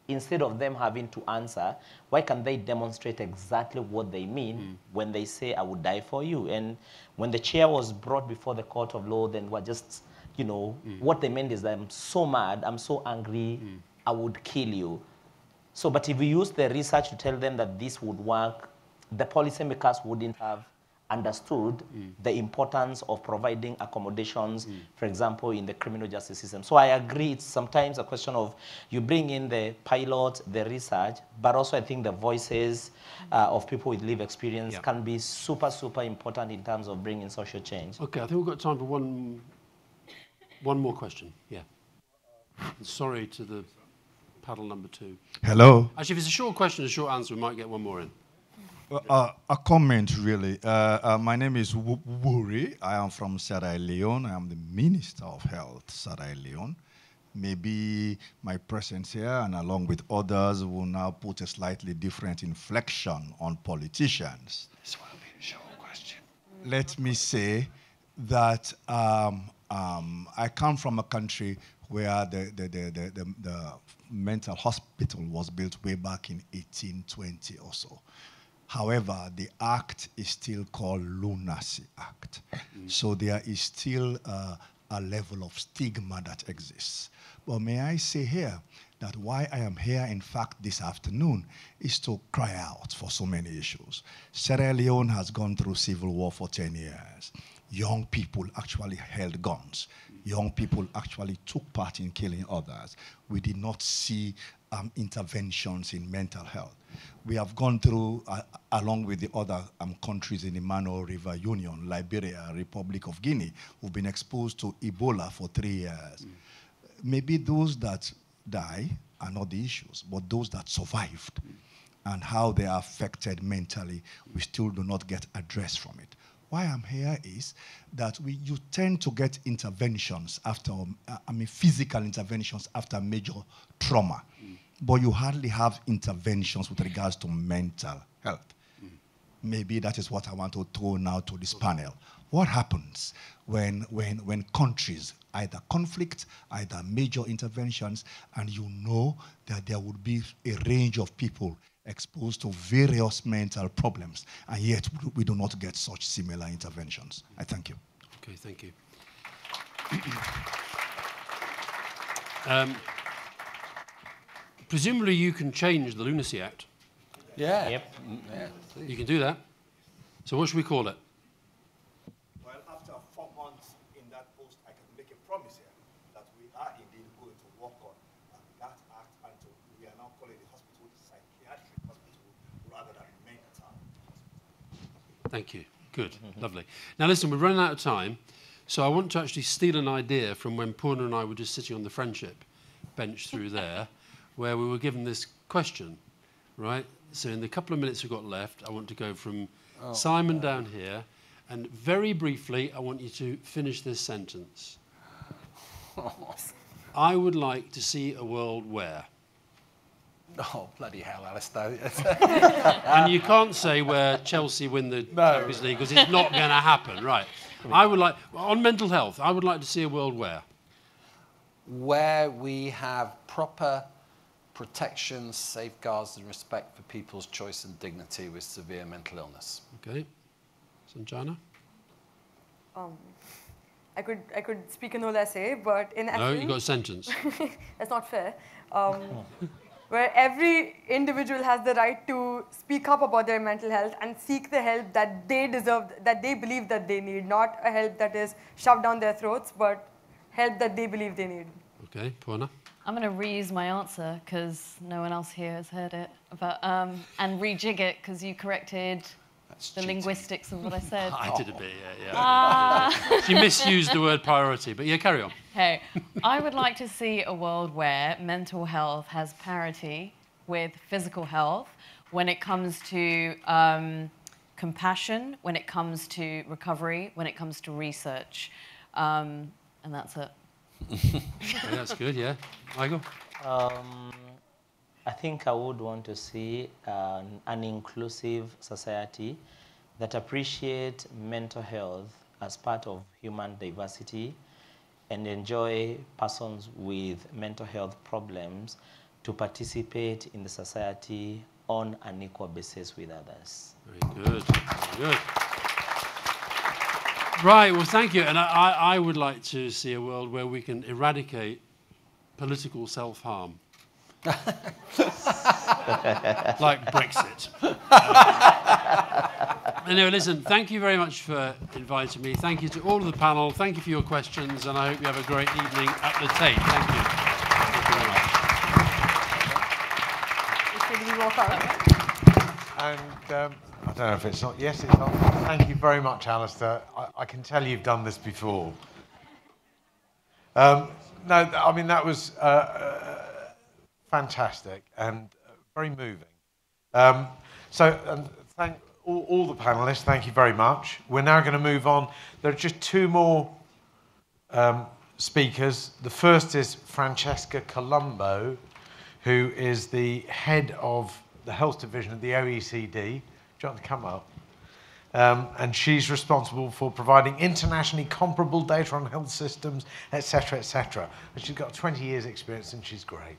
[SPEAKER 4] Instead of them having to answer, why can't they demonstrate exactly what they mean when they say, I would die for you? And when the chair was brought before the court of law, then we're just, what they meant is that I'm so mad, I'm so angry, I would kill you. So, but if we use the research to tell them that this would work, the policymakers wouldn't have understood the importance of providing accommodations, for example, in the criminal justice system. So I agree, it's sometimes a question of you bring in the pilot, the research, but also I think the voices of people with lived experience can be super, super important in terms of bringing social change.
[SPEAKER 2] Okay, I think we've got time for one more question. Yeah. Sorry to the paddle number 2.
[SPEAKER 16] Hello.
[SPEAKER 2] Actually, if it's a short question, a short answer, we might get one more in.
[SPEAKER 16] A comment, really. My name is Wuri. I am from Sierra Leone. I am the Minister of Health, Sierra Leone. Maybe my presence here, and along with others, will now put a slightly different inflection on politicians.
[SPEAKER 6] This will be a short question.
[SPEAKER 16] Let me say that I come from a country where the mental hospital was built way back in 1820 or so. However, the act is still called Lunacy Act. So there is still a level of stigma that exists. But may I say here that why I am here, in fact, this afternoon, is to cry out for so many issues. Sierra Leone has gone through civil war for 10 years. Young people actually held guns. Young people actually took part in killing others. We did not see interventions in mental health. We have gone through, along with the other countries in the Mano River Union, Liberia, Republic of Guinea, who've been exposed to Ebola for 3 years. Maybe those that die are not the issues, but those that survived and how they are affected mentally, we still do not get addressed from it. Why I'm here is that you tend to get interventions after, physical interventions after major trauma, but you hardly have interventions with regards to mental health. Maybe that is what I want to throw now to this panel. What happens when countries either conflict, either major interventions, and you know that there would be a range of people exposed to various mental problems, and yet we do not get such similar interventions? I thank you.
[SPEAKER 2] Okay, thank you. Presumably you can change the Lunacy Act.
[SPEAKER 6] Yeah.
[SPEAKER 4] Yep.
[SPEAKER 6] Yeah,
[SPEAKER 2] you can do that. So what should we call it?
[SPEAKER 16] Well, after 4 months in that post, I can make a promise here that we are indeed going to work on that act, and we are now calling the hospital psychiatric hospital rather than mental hospital.
[SPEAKER 2] Thank you. Good. Lovely. Now listen, we're running out of time, so I want to actually steal an idea from when Purna and I were just sitting on the friendship bench through there, where we were given this question, right? So in the couple of minutes we've got left, I want to go from Simon down here, and very briefly, I want you to finish this sentence. I would like to see a world where...
[SPEAKER 6] Oh, bloody hell, Alistair.
[SPEAKER 2] And you can't say where Chelsea win the Champions League because it's not going to happen, right? I would like, on mental health, I would like to see a world
[SPEAKER 6] where we have proper protection, safeguards and respect for people's choice and dignity with severe mental illness.
[SPEAKER 2] Okay. Sanjana?
[SPEAKER 5] I could speak a whole essay, but in essence...
[SPEAKER 2] No, you got a sentence.
[SPEAKER 5] That's not fair. Where every individual has the right to speak up about their mental health and seek the help that they deserve, that they believe that they need, not a help that is shoved down their throats, but help that they believe they need.
[SPEAKER 2] Okay, Puana?
[SPEAKER 3] I'm going to reuse my answer because no one else here has heard it, but, and rejig it because you corrected the linguistics of what I said.
[SPEAKER 2] I did a bit, yeah. She misused the word priority, but yeah, carry on.
[SPEAKER 3] Hey, I would like to see a world where mental health has parity with physical health when it comes to compassion, when it comes to recovery, when it comes to research. And that's it.
[SPEAKER 2] Yeah, that's good, yeah. Michael?
[SPEAKER 4] I think I would want to see an inclusive society that appreciates mental health as part of human diversity and enjoy persons with mental health problems to participate in the society on an equal basis with others.
[SPEAKER 2] Very good, very good. Right, well, thank you. And I would like to see a world where we can eradicate political self-harm. Like Brexit. Anyway, listen, thank you very much for inviting me. Thank you to all of the panel. Thank you for your questions, and I hope you have a great evening at the Tate. Thank you. Thank you very much.
[SPEAKER 1] And I don't know if it's on. Yes, it's on. Thank you very much, Alistair. I can tell you've done this before. No, I mean, that was fantastic and very moving. So thank all the panelists. Thank you very much. We're now going to move on. There are just two more speakers. The first is Francesca Colombo, who is the head of the health division of the OECD. Do you want to come up? And she's responsible for providing internationally comparable data on health systems, etc., etc. And she's got 20 years' experience, and she's great.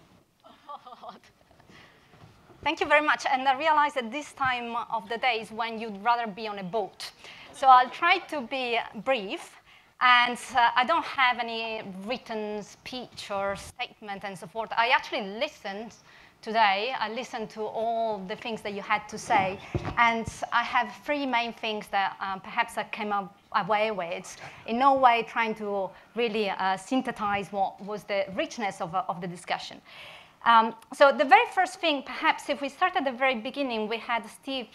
[SPEAKER 17] Thank you very much. And I realize that this time of the day is when you'd rather be on a boat. So I'll try to be brief. And I don't have any written speech or statement and so forth. I actually listened today. I listened to all the things that you had to say. And I have three main things that perhaps I came away with. In no way trying to really synthesize what was the richness of the discussion. So the very first thing, perhaps if we start at the very beginning, we had Steve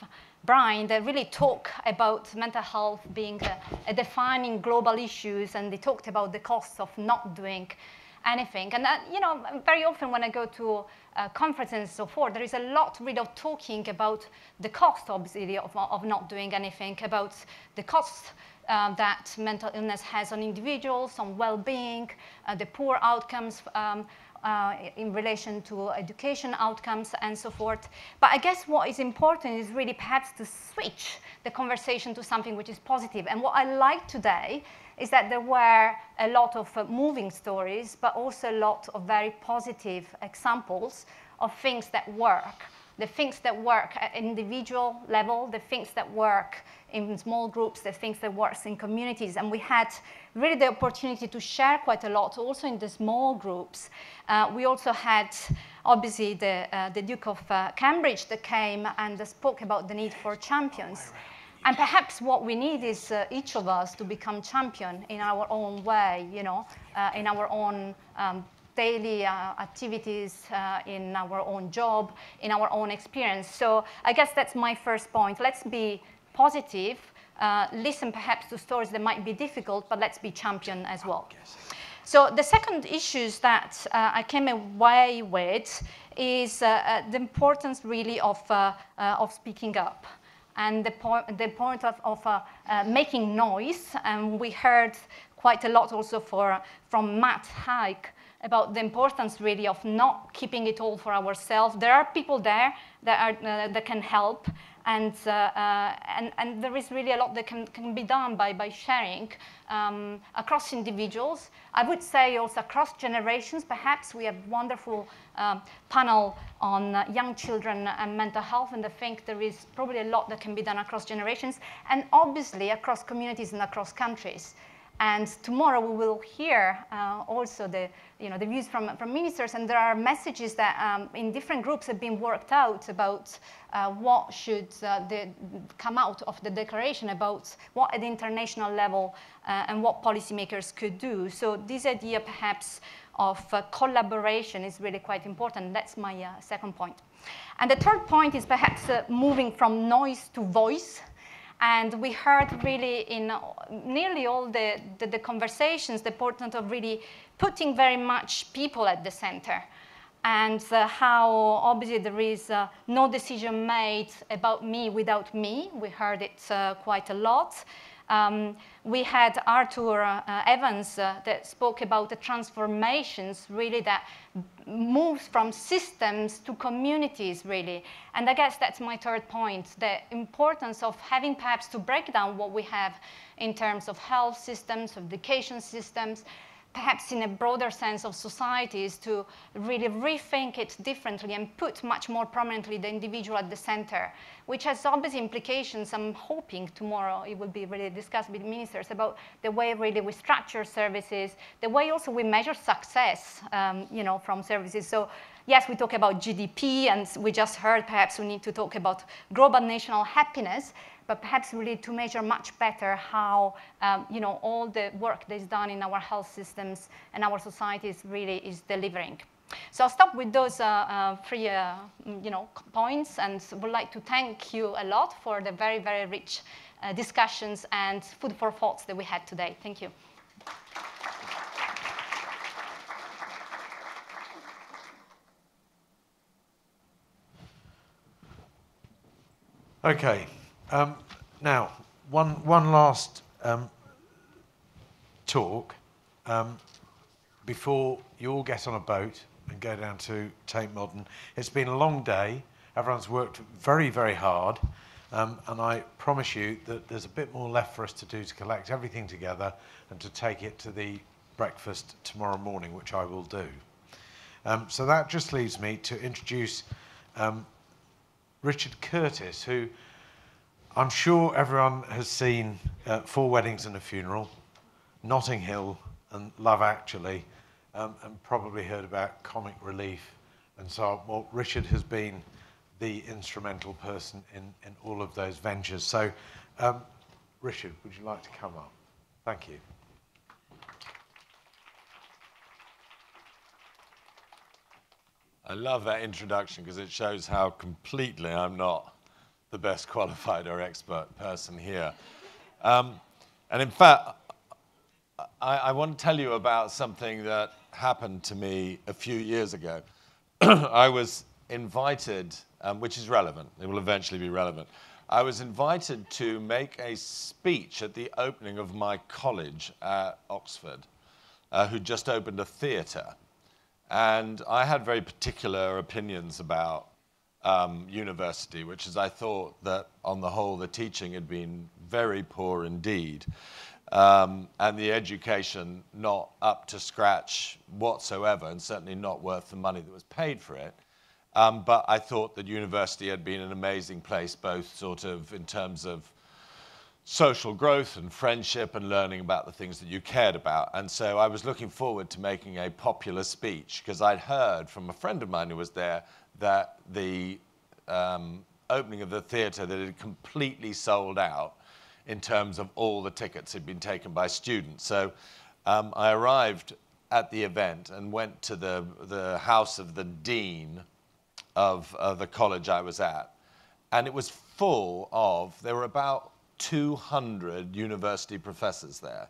[SPEAKER 17] Bryan that really talked about mental health being a defining global issues, and they talked about the costs of not doing anything. And you know, very often when I go to conferences and so forth, there is a lot really of talking about the cost, obviously, of not doing anything, about the costs that mental illness has on individuals, on well-being, the poor outcomes in relation to education outcomes and so forth. But I guess what is important is really perhaps to switch the conversation to something which is positive. And what I like today is that there were a lot of moving stories, but also a lot of very positive examples of things that work. The things that work at individual level, the things that work in small groups, the things that work in communities. And we had really the opportunity to share quite a lot, also in the small groups. We also had, obviously, the Duke of Cambridge that came and spoke about the need for champions. And perhaps what we need is each of us to become champion in our own way, you know, in our own daily activities, in our own job, in our own experience. So I guess that's my first point. Let's be positive, listen perhaps to stories that might be difficult, but let's be champion as well. So the second issues that I came away with is the importance really of speaking up. And the point of making noise. And we heard quite a lot also from Matt Haig about the importance really of not keeping it all for ourselves. There are people there that can help, and there is really a lot that can be done by sharing across individuals. I would say also across generations. Perhaps we have wonderful panel on young children and mental health, and I think there is probably a lot that can be done across generations, and obviously across communities and across countries. And tomorrow we will hear also the views from ministers, and there are messages that in different groups have been worked out about what should come out of the declaration, about what at the international level and what policymakers could do. So this idea perhaps of collaboration is really quite important. That's my second point. And the third point is perhaps moving from noise to voice. And we heard really in nearly all the conversations the importance of really putting very much people at the center, and how obviously there is no decision made about me without me. We heard it quite a lot. We had Arthur Evans that spoke about the transformations really that moves from systems to communities really. And I guess that's my third point, the importance of having perhaps to break down what we have in terms of health systems, of education systems, perhaps in a broader sense of societies, to really rethink it differently and put much more prominently the individual at the center, which has obvious implications. I'm hoping tomorrow it will be really discussed with ministers about the way really we structure services, the way also we measure success, from services. So yes, we talk about GDP, and we just heard perhaps we need to talk about global national happiness, but perhaps really to measure much better how, all the work that is done in our health systems and our societies really is delivering. So I'll stop with those three, points, and would like to thank you a lot for the very, very rich discussions and food for thoughts that we had today. Thank you.
[SPEAKER 1] Okay. Now, one last talk before you all get on a boat and go down to Tate Modern. It's been a long day. Everyone's worked very, very hard. And I promise you that there's a bit more left for us to do to collect everything together and to take it to the breakfast tomorrow morning, which I will do. So that just leaves me to introduce Richard Curtis, who I'm sure everyone has seen 4 Weddings and a Funeral, Notting Hill and Love Actually, and probably heard about Comic Relief and so on. Well, Richard has been the instrumental person in all of those ventures. So, Richard, would you like to come up? Thank you.
[SPEAKER 18] I love that introduction because it shows how completely I'm not the best qualified or expert person here. And in fact, I want to tell you about something that happened to me a few years ago. I was invited, which is relevant, it will eventually be relevant. I was invited to make a speech at the opening of my college at Oxford, who just opened a theatre. And I had very particular opinions about university, which is I thought that on the whole the teaching had been very poor indeed, and the education not up to scratch whatsoever, and certainly not worth the money that was paid for it. But I thought that university had been an amazing place, both sort of in terms of social growth and friendship and learning about the things that you cared about. And so I was looking forward to making a popular speech, because I'd heard from a friend of mine who was there that the opening of the theatre that had completely sold out in terms of all the tickets had been taken by students. So I arrived at the event and went to the house of the dean of the college I was at. And it was full of, there were about 200 university professors there.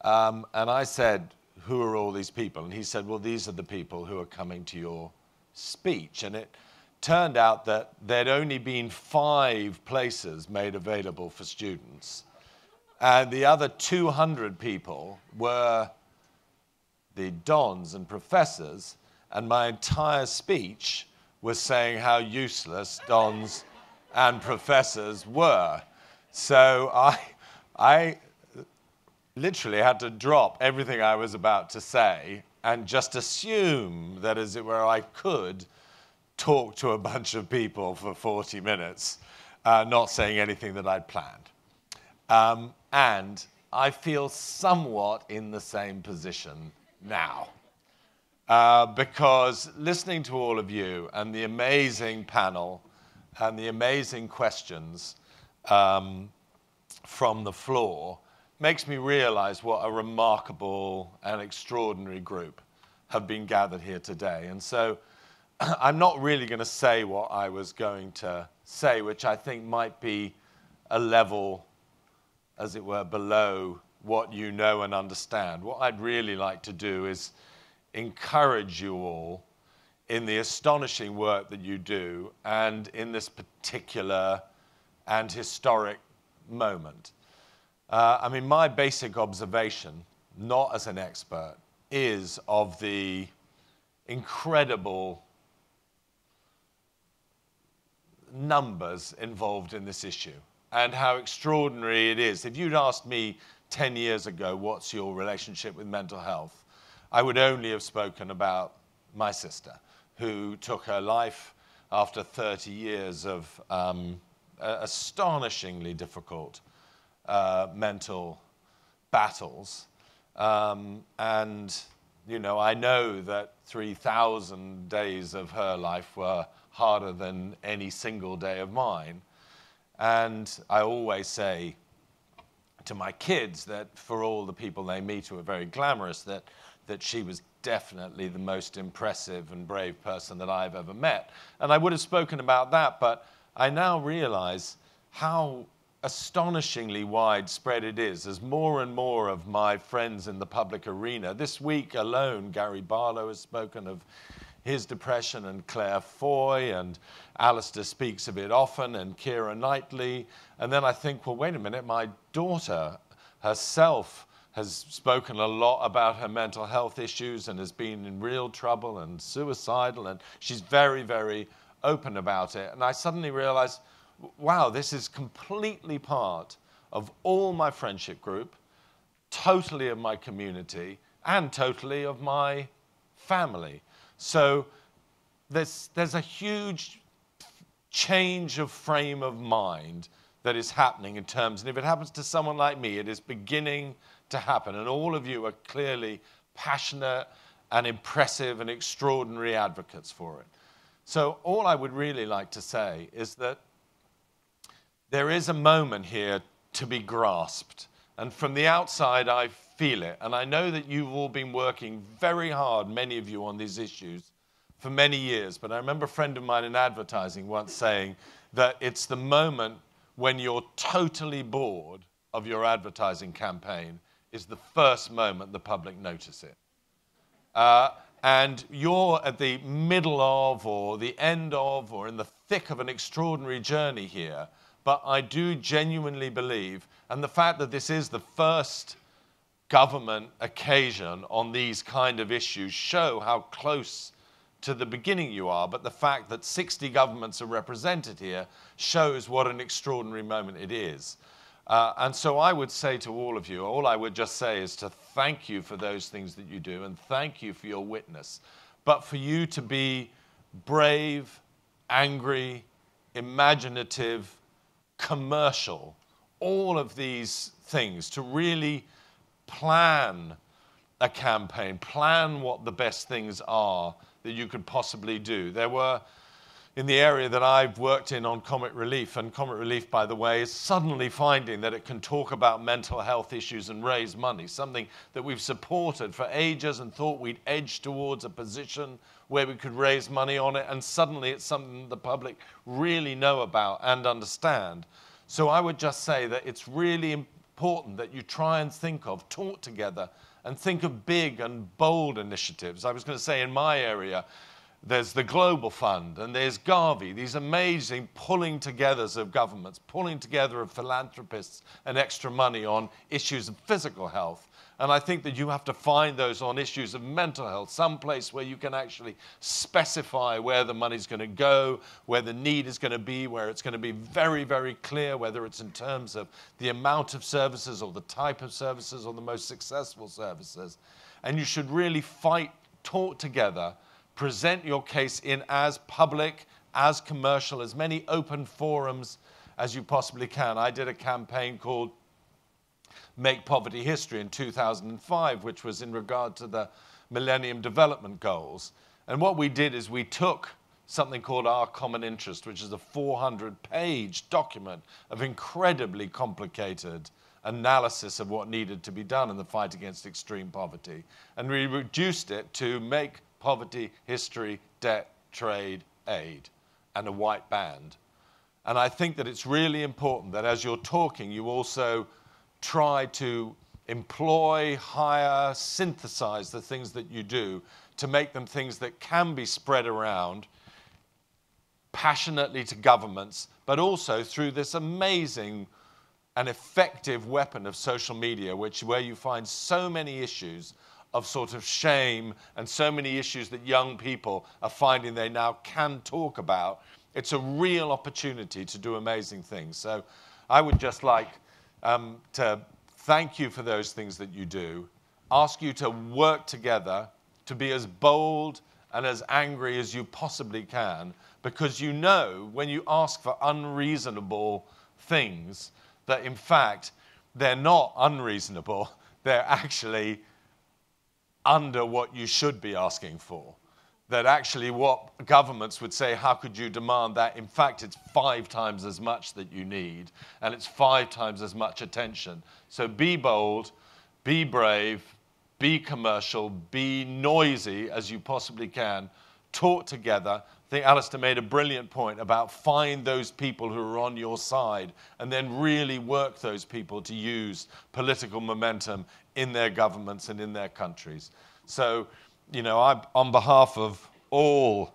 [SPEAKER 18] And I said, who are all these people? And he said, well, these are the people who are coming to your speech. And it turned out that there'd only been 5 places made available for students. And the other 200 people were the dons and professors, and my entire speech was saying how useless dons and professors were. So I literally had to drop everything I was about to say and just assume that, as it were, I could talk to a bunch of people for 40 minutes, not saying anything that I'd planned. And I feel somewhat in the same position now. Because listening to all of you and the amazing panel and the amazing questions from the floor makes me realize what a remarkable and extraordinary group have been gathered here today. And so I'm not really going to say what I was going to say, which I think might be a level, as it were, below what you know and understand. What I'd really like to do is encourage you all in the astonishing work that you do and in this particular and historic moment. I mean, my basic observation, not as an expert, is of the incredible numbers involved in this issue and how extraordinary it is. If you'd asked me 10 years ago, what's your relationship with mental health, I would only have spoken about my sister, who took her life after 30 years of astonishingly difficult mental battles. And, you know, I know that 3,000 days of her life were harder than any single day of mine. And I always say to my kids that for all the people they meet who are very glamorous, that she was definitely the most impressive and brave person that I've ever met. And I would have spoken about that, but I now realize how astonishingly widespread it is as more and more of my friends in the public arena. This week alone, Gary Barlow has spoken of his depression, and Claire Foy, and Alistair speaks of it often, and Keira Knightley. And then I think, well, wait a minute, my daughter herself has spoken a lot about her mental health issues and has been in real trouble and suicidal, and she's very, very open about it. And I suddenly realized, wow, this is completely part of all my friendship group, totally of my community, and totally of my family. So there's a huge change of frame of mind that is happening in terms, and if it happens to someone like me, it is beginning to happen. And all of you are clearly passionate and impressive and extraordinary advocates for it. So all I would really like to say is that there is a moment here to be grasped. And from the outside, I feel it. And I know that you've all been working very hard, many of you, on these issues for many years. But I remember a friend of mine in advertising once saying that it's the moment when you're totally bored of your advertising campaign is the first moment the public notice it. And you're at the middle of, or the end of, or in the thick of an extraordinary journey here. But I do genuinely believe, and the fact that this is the first government occasion on these kind of issues show how close to the beginning you are, but the fact that 60 governments are represented here shows what an extraordinary moment it is. And so I would say to all of you, all I would just say is to thank you for those things that you do, and thank you for your witness. But for you to be brave, angry, imaginative, commercial, all of these things, to really plan a campaign, plan what the best things are that you could possibly do. There were, in the area that I've worked in on Comic Relief, and Comic Relief, by the way, is suddenly finding that it can talk about mental health issues and raise money, something that we've supported for ages and thought we'd edge towards a position where we could raise money on it, and suddenly it's something the public really know about and understand. So I would just say that it's really important that you try and think of, talk together, and think of big and bold initiatives. I was going to say in my area, there's the Global Fund, and there's Gavi, these amazing pulling togethers of governments, pulling together of philanthropists and extra money on issues of physical health. And I think that you have to find those on issues of mental health, someplace where you can actually specify where the money's going to go, where the need is going to be, where it's going to be very, very clear, whether it's in terms of the amount of services or the type of services or the most successful services. And you should really fight, talk together, present your case in as public, as commercial, as many open forums as you possibly can. I did a campaign called Make Poverty History in 2005, which was in regard to the Millennium Development Goals. And what we did is we took something called Our Common Interest, which is a 400-page document of incredibly complicated analysis of what needed to be done in the fight against extreme poverty. And we reduced it to Make Poverty History, Debt, Trade, Aid, and a white band. And I think that it's really important that as you're talking, you also try to employ, hire, synthesize the things that you do to make them things that can be spread around passionately to governments, but also through this amazing and effective weapon of social media, where you find so many issues of sort of shame and so many issues that young people are finding they now can talk about. It's a real opportunity to do amazing things. So I would just like to thank you for those things that you do, ask you to work together, to be as bold and as angry as you possibly can, because you know when you ask for unreasonable things that in fact they're not unreasonable, they're actually under what you should be asking for. That actually what governments would say, how could you demand that? In fact, it's 5 times as much that you need, and it's 5 times as much attention. So be bold, be brave, be commercial, be noisy as you possibly can, talk together. I think Alistair made a brilliant point about find those people who are on your side and then really work those people to use political momentum in their governments and in their countries. So, you know, on behalf of all,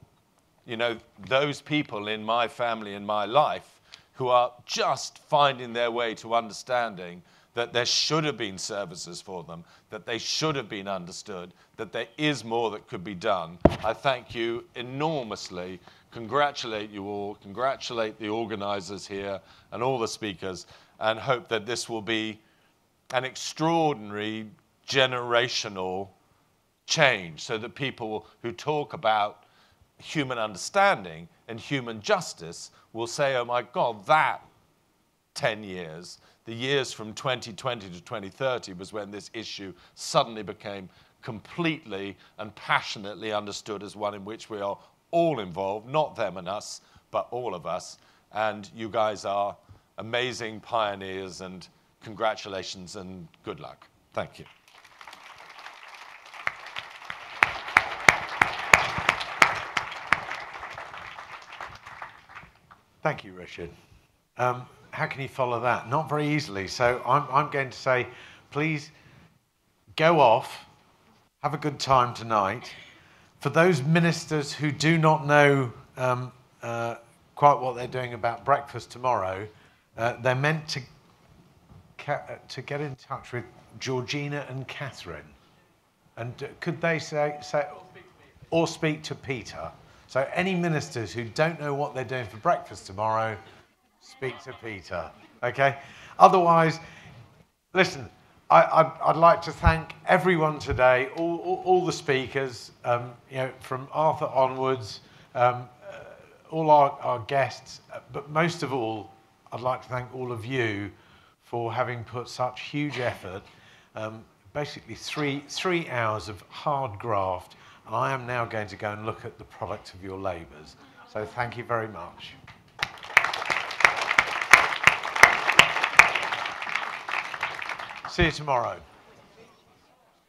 [SPEAKER 18] you know, those people in my family and my life who are just finding their way to understanding that there should have been services for them, that they should have been understood, that there is more that could be done, I thank you enormously, congratulate you all, congratulate the organizers here and all the speakers, and hope that this will be an extraordinary generational change so that people who talk about human understanding and human justice will say, oh my God, that 10 years, the years from 2020 to 2030 was when this issue suddenly became completely and passionately understood as one in which we are all involved, not them and us, but all of us. And you guys are amazing pioneers, and congratulations and good luck. Thank you.
[SPEAKER 1] Thank you, Richard. How can you follow that? Not very easily. So I'm going to say, please go off, have a good time tonight. For those ministers who do not know quite what they're doing about breakfast tomorrow, they're meant to get in touch with Georgina and Catherine. And could they say or speak to Peter? So any ministers who don't know what they're doing for breakfast tomorrow, speak to Peter, okay? Otherwise, listen, I'd like to thank everyone today, all the speakers, you know, from Arthur onwards, all our guests, but most of all, I'd like to thank all of you for having put such huge effort, basically three hours of hard graft, and I am now going to go and look at the product of your labours. So thank you very much. See you tomorrow.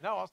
[SPEAKER 1] No, I'll